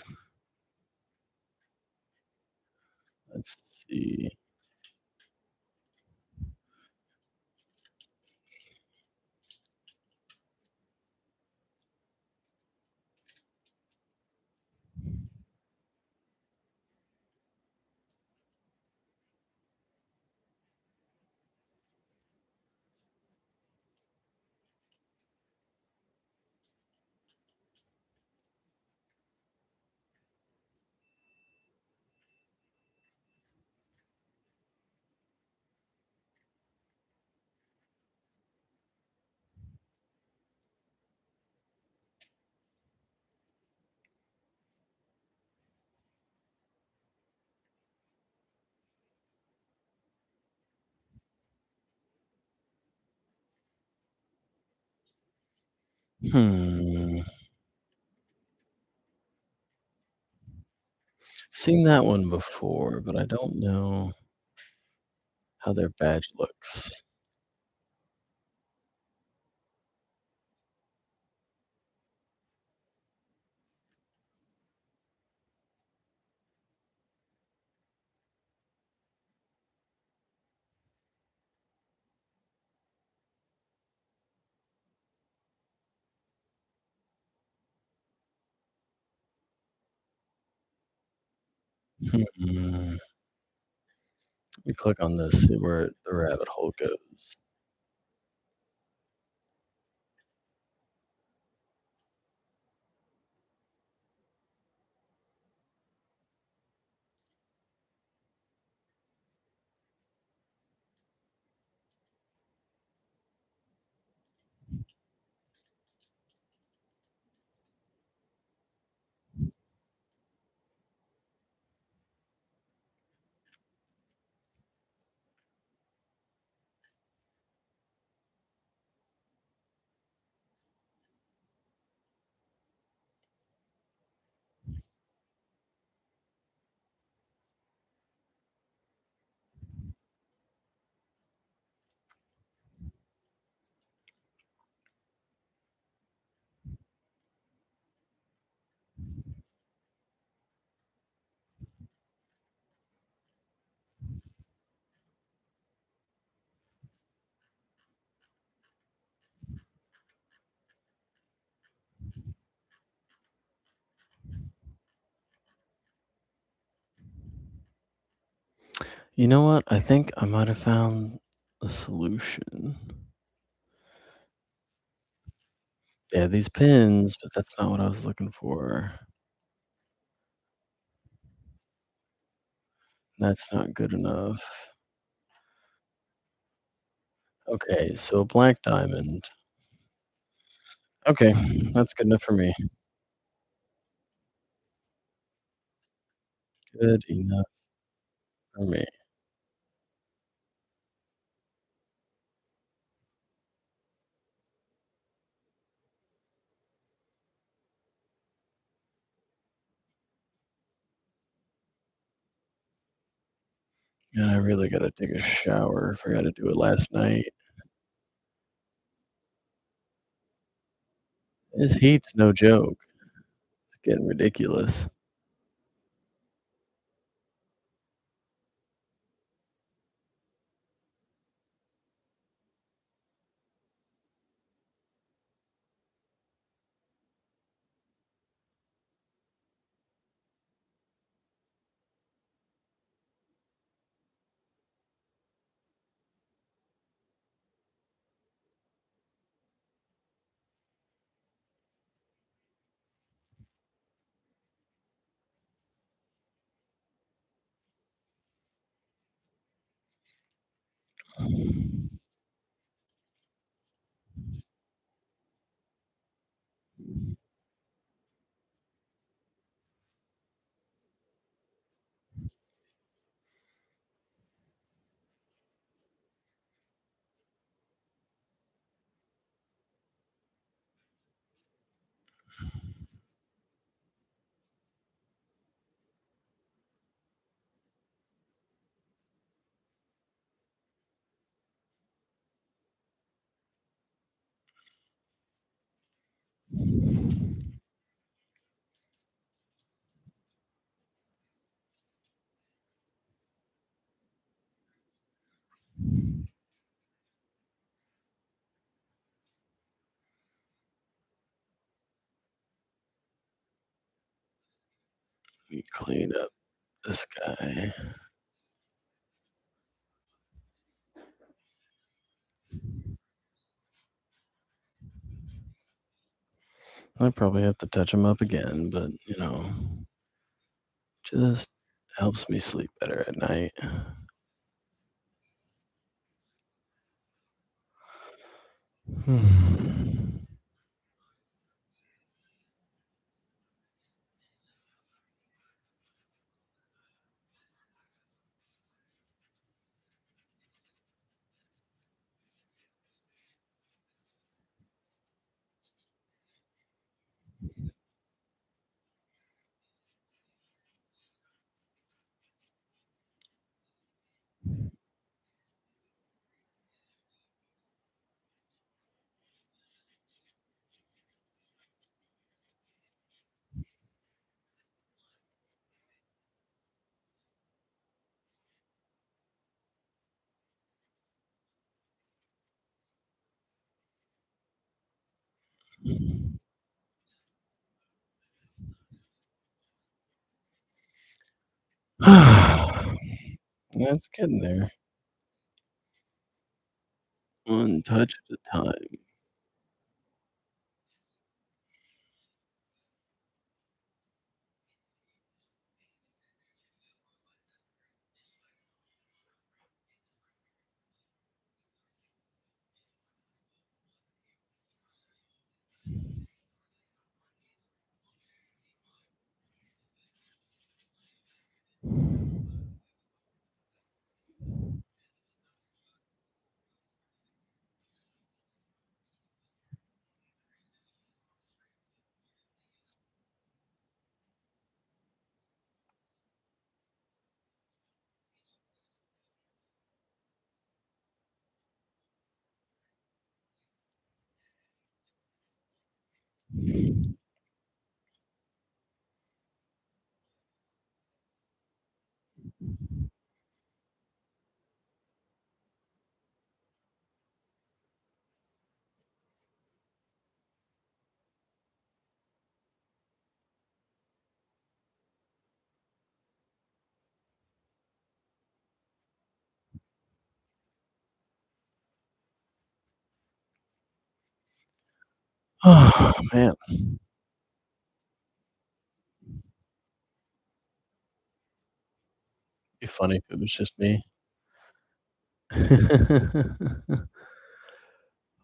Let's see. Hmm. Seen that one before, but I don't know how their badge looks. Hmm. Let me click on this, see where the rabbit hole goes. You know what? I think I might have found a solution. Yeah, these pins, but that's not what I was looking for. That's not good enough. Okay, so a black diamond. Okay, that's good enough for me. Good enough for me. And I really gotta take a shower. Forgot to do it last night. This heat's no joke. It's getting ridiculous. Let me clean up this guy. I probably have to touch him up again, but, just helps me sleep better at night. Hmm. Yeah, it's getting there. One touch at a time. Oh, man. Be funny if it was just me.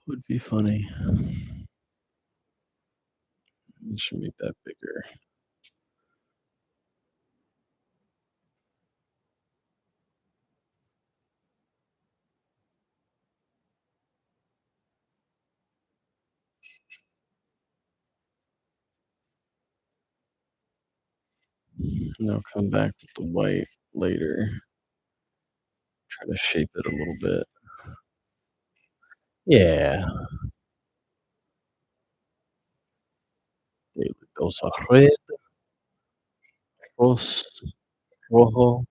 Would be funny. You should make that bigger. And I'll come back with the white later. Try to shape it a little bit. Yeah. Those are red, rose, rojo.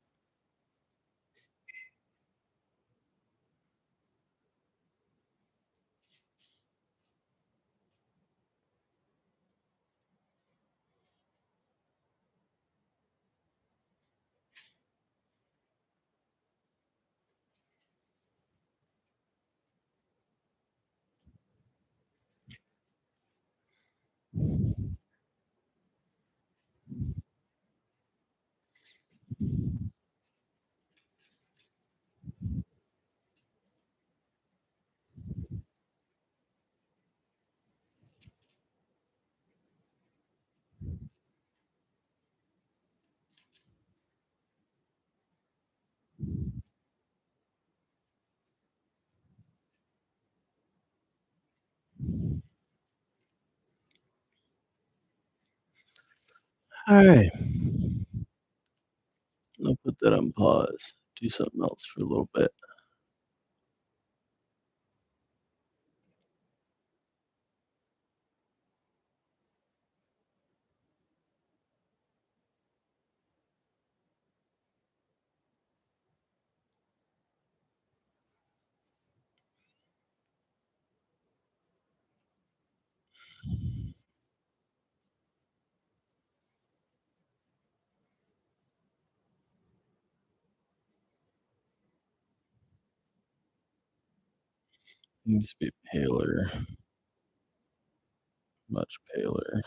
Alright, I'll put that on pause. Do something else for a little bit. Needs to be paler, much paler.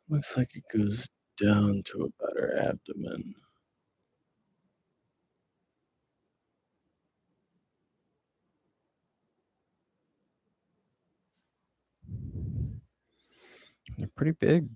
Looks like it goes down to about her abdomen. They're pretty big.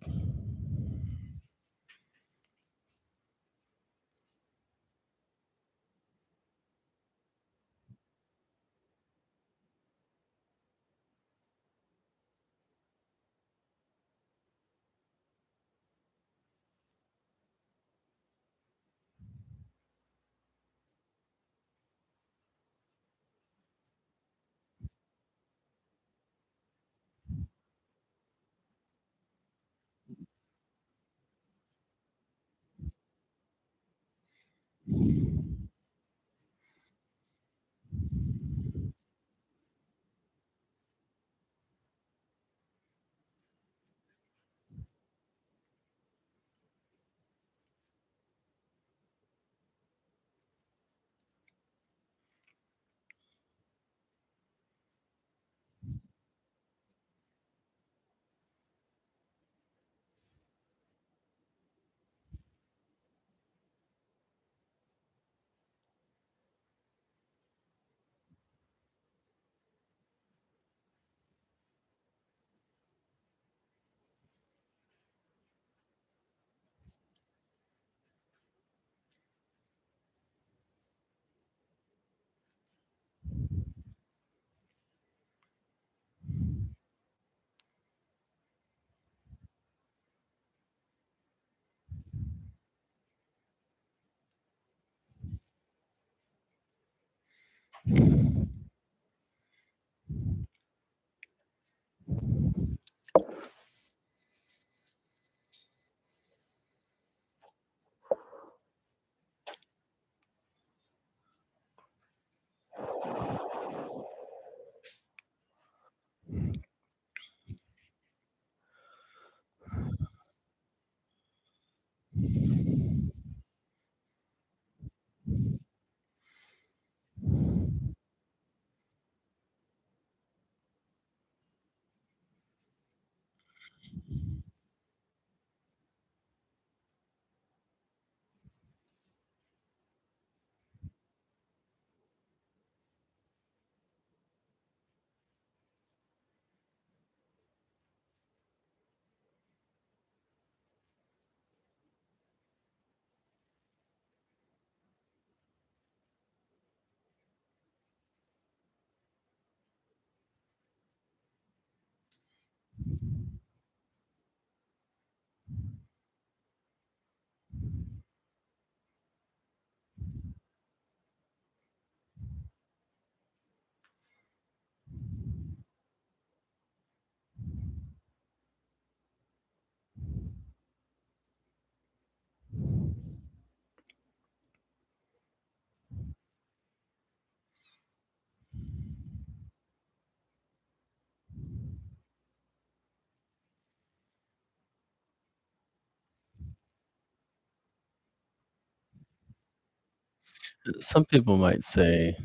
Some people might say,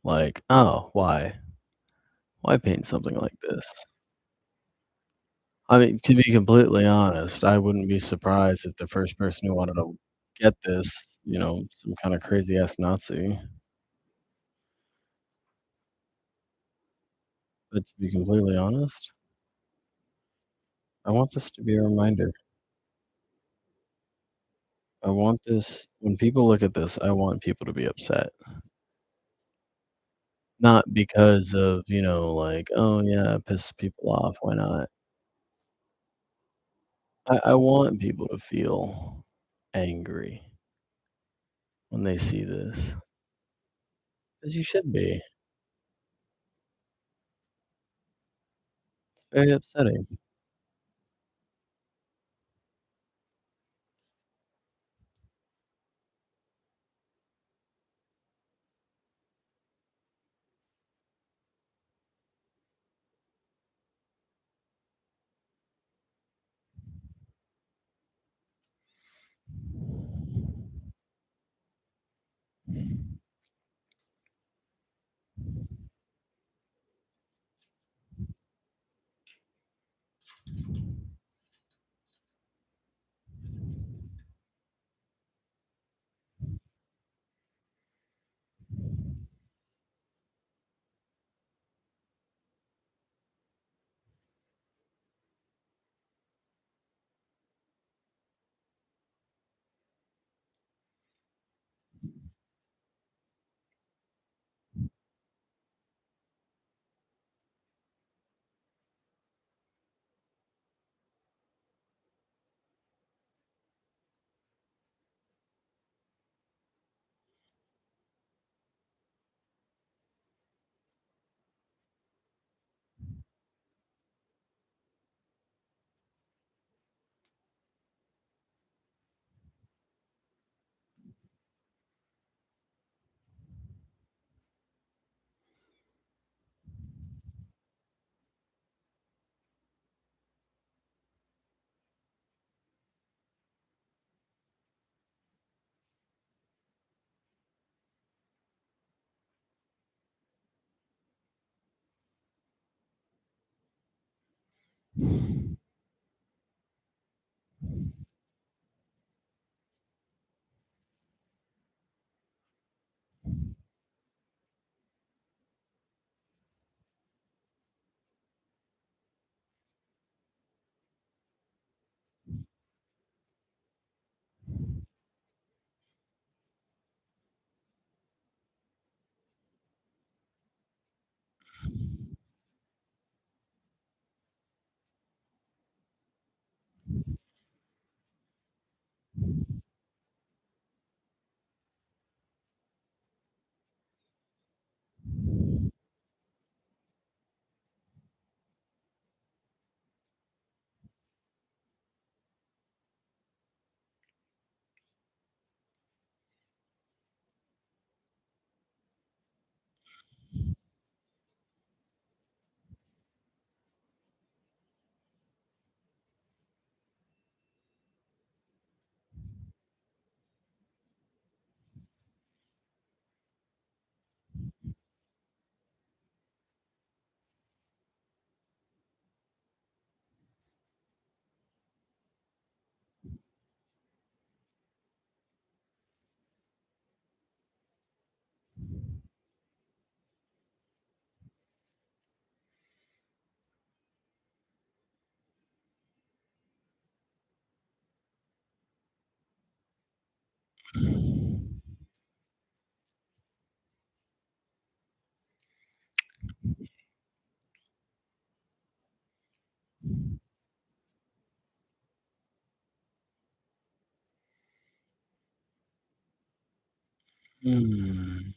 like, "Oh, why? Why paint something like this?" I mean, to be completely honest, I wouldn't be surprised if the first person who wanted to get this, some kinda crazy ass Nazi. But to be completely honest, I want this to be a reminder. I want this when people look at this, I want people to be upset. Not because of, like, "Oh, yeah, it pisses people off, why not?" I want people to feel angry when they see this, 'cause you should be. It's very upsetting. Mm.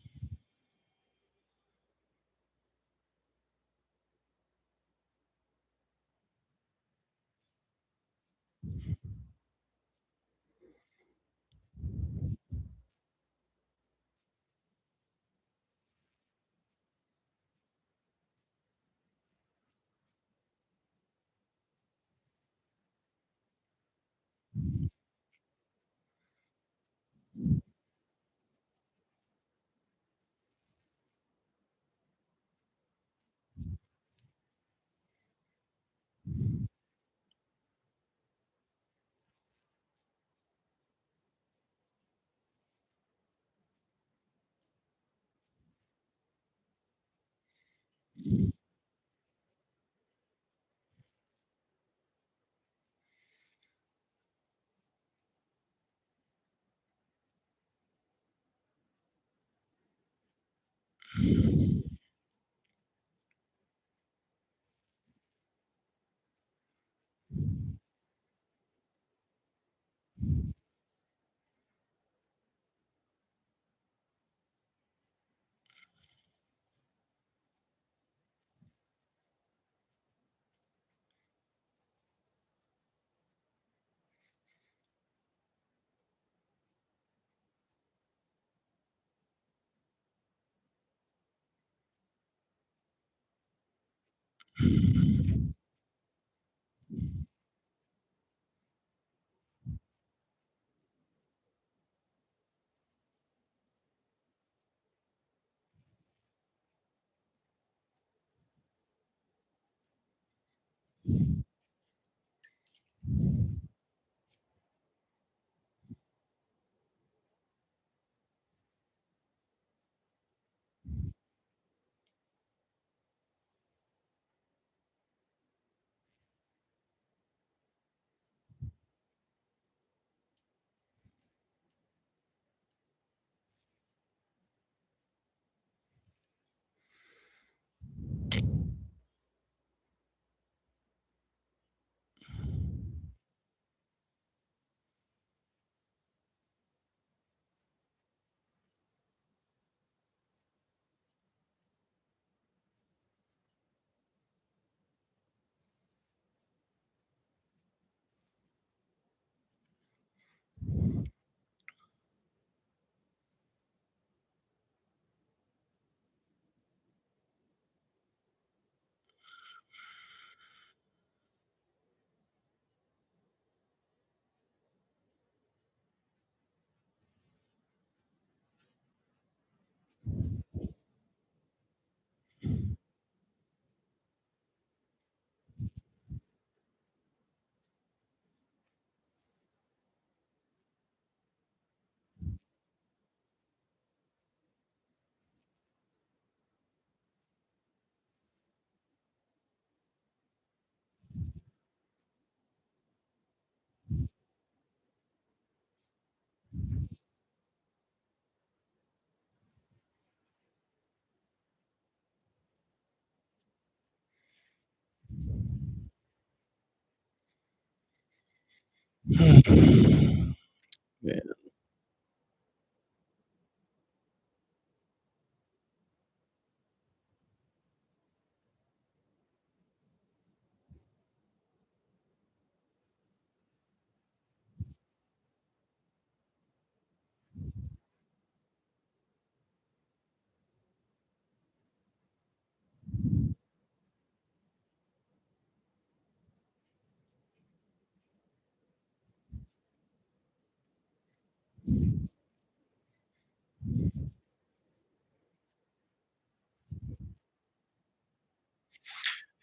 Yeah.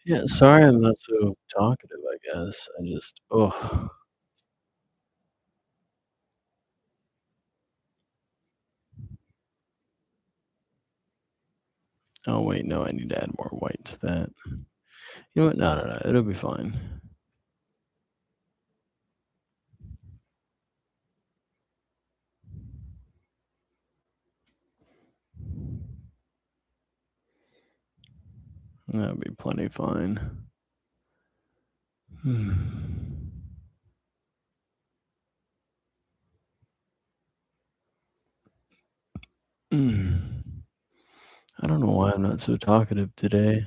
Yeah, sorry I'm not so talkative, I guess. I just oh. Oh, wait, no, I need to add more white to that. You know what? No, no, no, it'll be fine. That'll be plenty fine. Hmm. I don't know why I'm not so talkative today.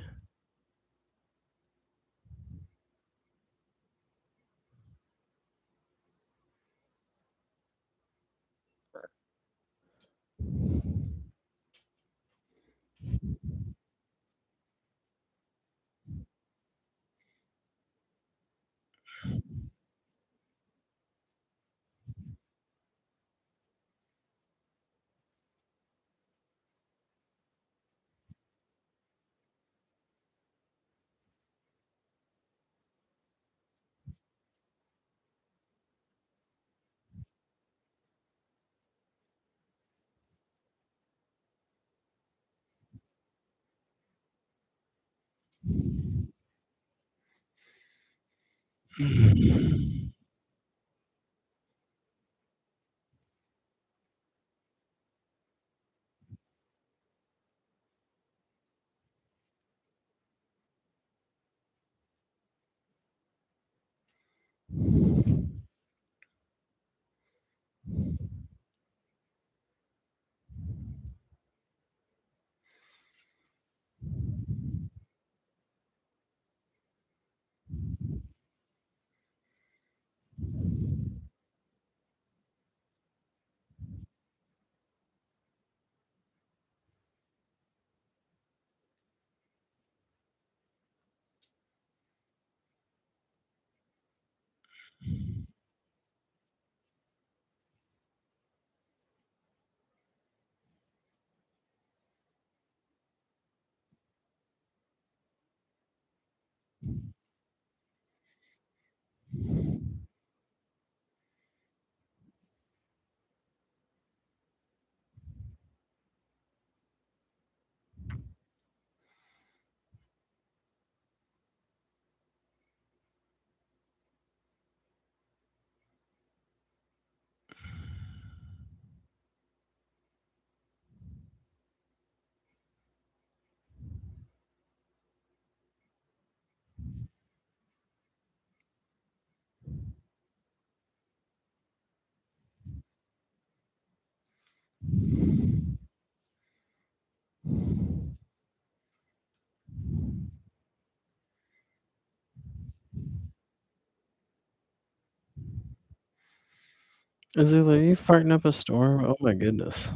Azula, are you farting up a storm? Oh my goodness.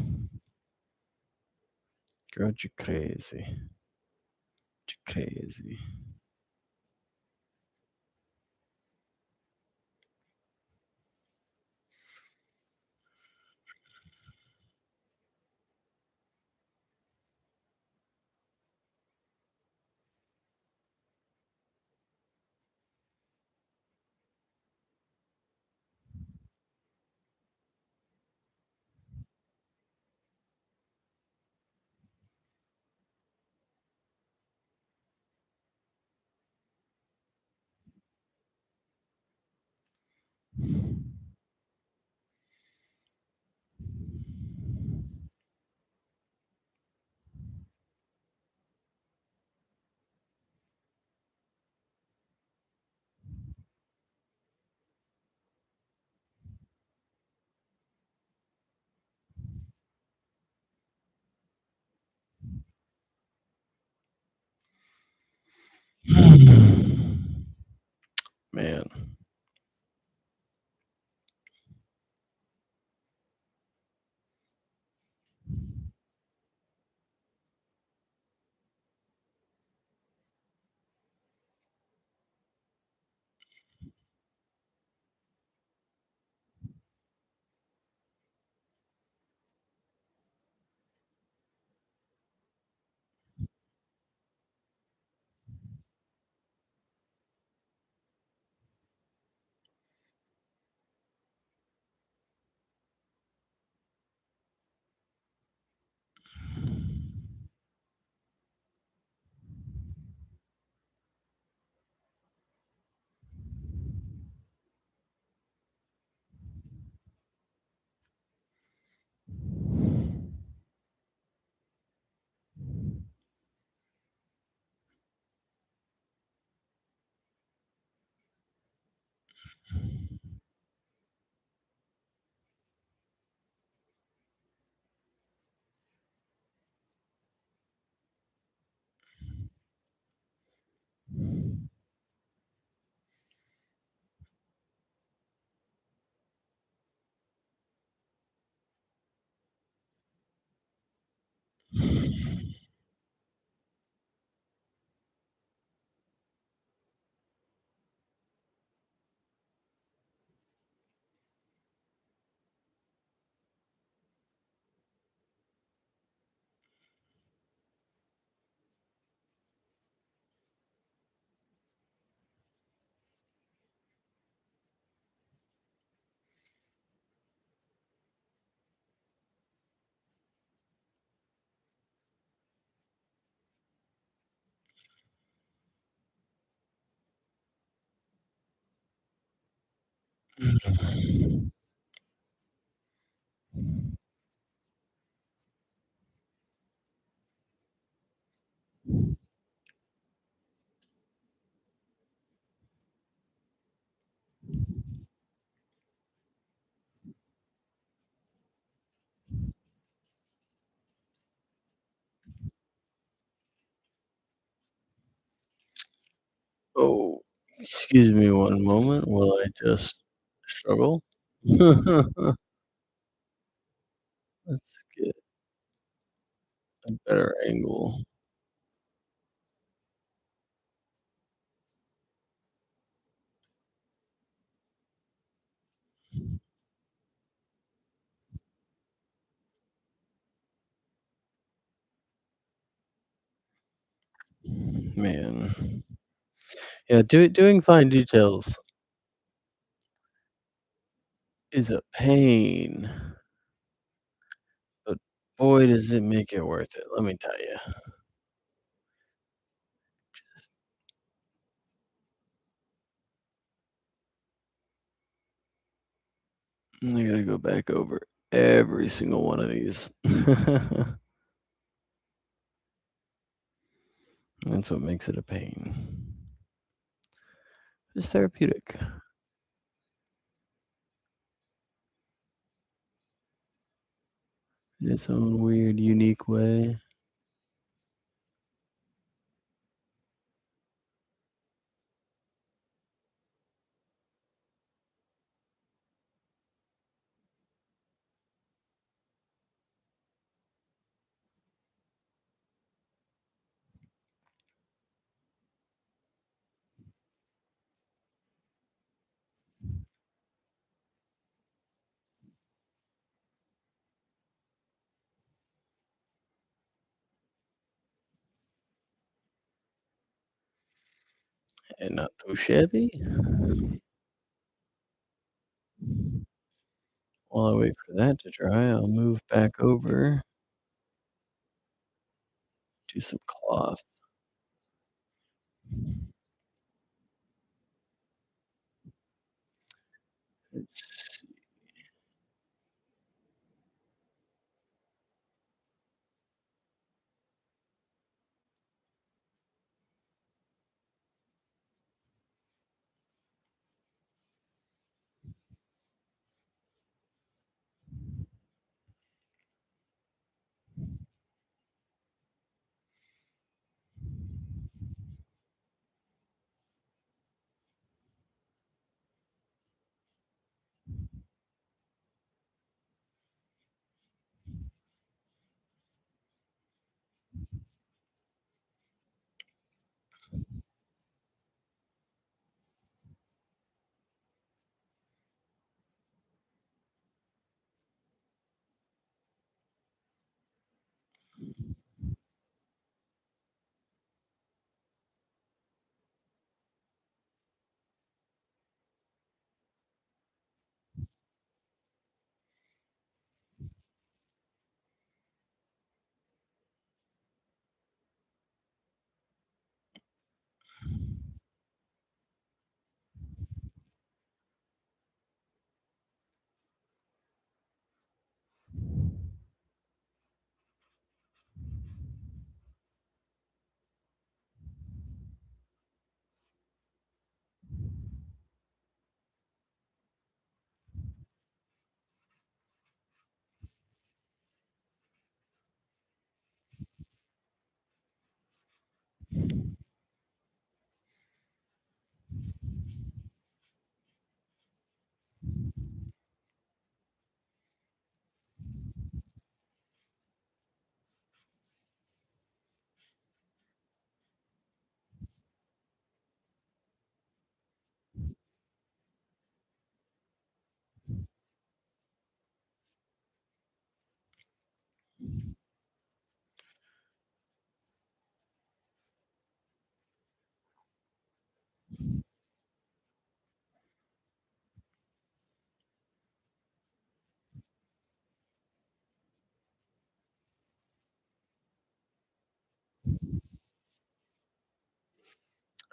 Girl, you crazy. You crazy. Oh, excuse me one moment while I just struggle. Let's get a better angle. Man. Yeah, doing fine details is a pain, but boy, does it make it worth it, let me tell you. I gotta go back over every single one of these. That's what makes it a pain. It's therapeutic in its own weird, unique way. And not too shabby. While I wait for that to dry, I'll move back over to some cloth. It's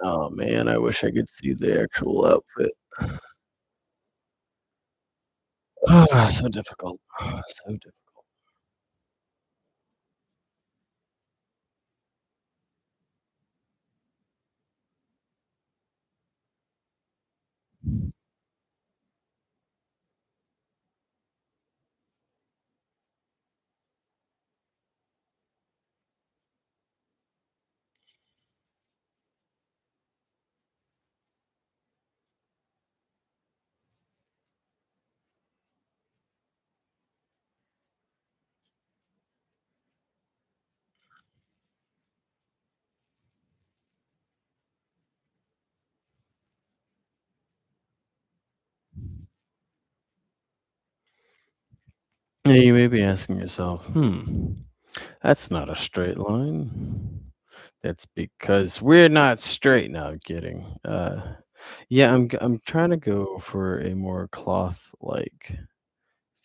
oh, man, I wish I could see the actual outfit. So difficult. So difficult. Yeah, you may be asking yourself, that's not a straight line. That's because we're not straight. No, I'm kidding. Yeah, I'm trying to go for a more cloth-like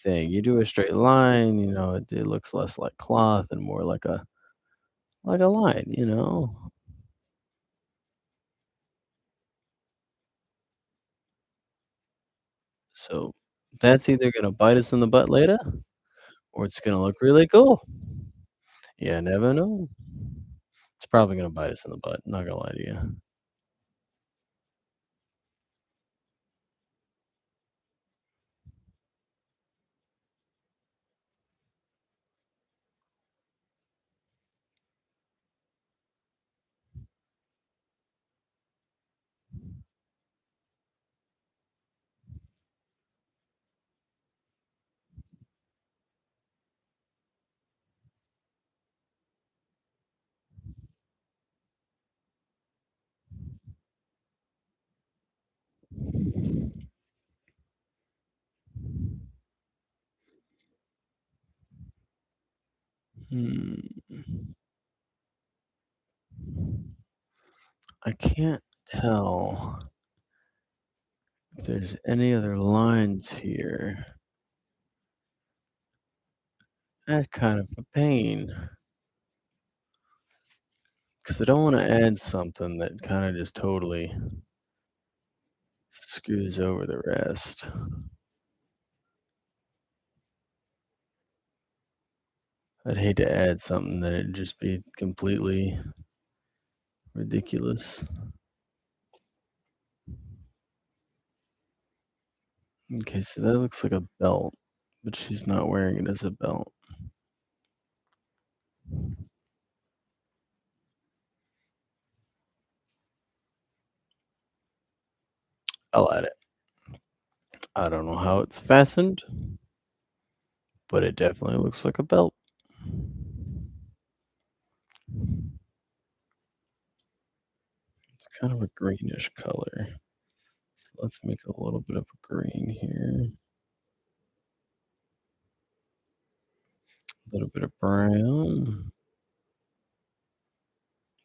thing. You do a straight line, it looks less like cloth and more like a line, you know? So that's either gonna bite us in the butt later or it's gonna look really cool. You never know. It's probably gonna bite us in the butt, not gonna lie to you. Hmm. I can't tell if there's any other lines here. That's kind of a pain because I don't wanna add something that kinda just totally screws over the rest. I'd hate to add something that it'd just be completely ridiculous. Okay, so that looks like a belt, but she's not wearing it as a belt. I'll add it. I don't know how it's fastened, but it definitely looks like a belt. It's kind of a greenish color. So let's make a little bit of a green here, a little bit of brown,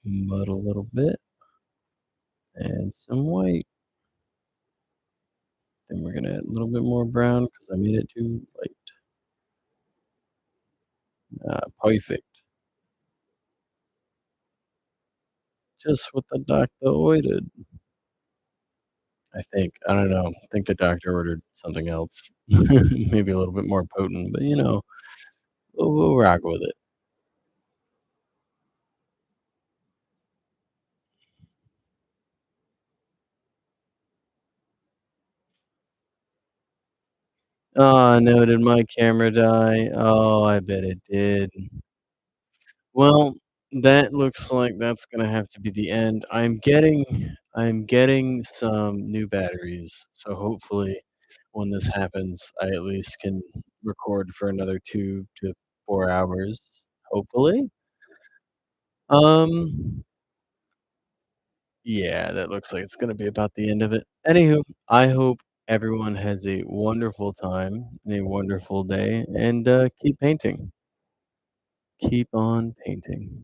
mud a little bit, and some white. Then we're gonna add a little bit more brown because I made it too light. Perfect. Just what the doctor ordered. I think. I don't know. I think the doctor ordered something else. Maybe a little bit more potent, but, we'll rock with it. Oh, no, did my camera die? Oh, I bet it did. Well, that looks like that's gonna have to be the end. I'm getting some new batteries, so hopefully when this happens, I at least can record for another 2 to 4 hours, hopefully. Um, yeah, that looks like it's gonna be about the end of it. Anywho, I hope everyone has a wonderful time and a wonderful day, and, keep painting. Keep on painting.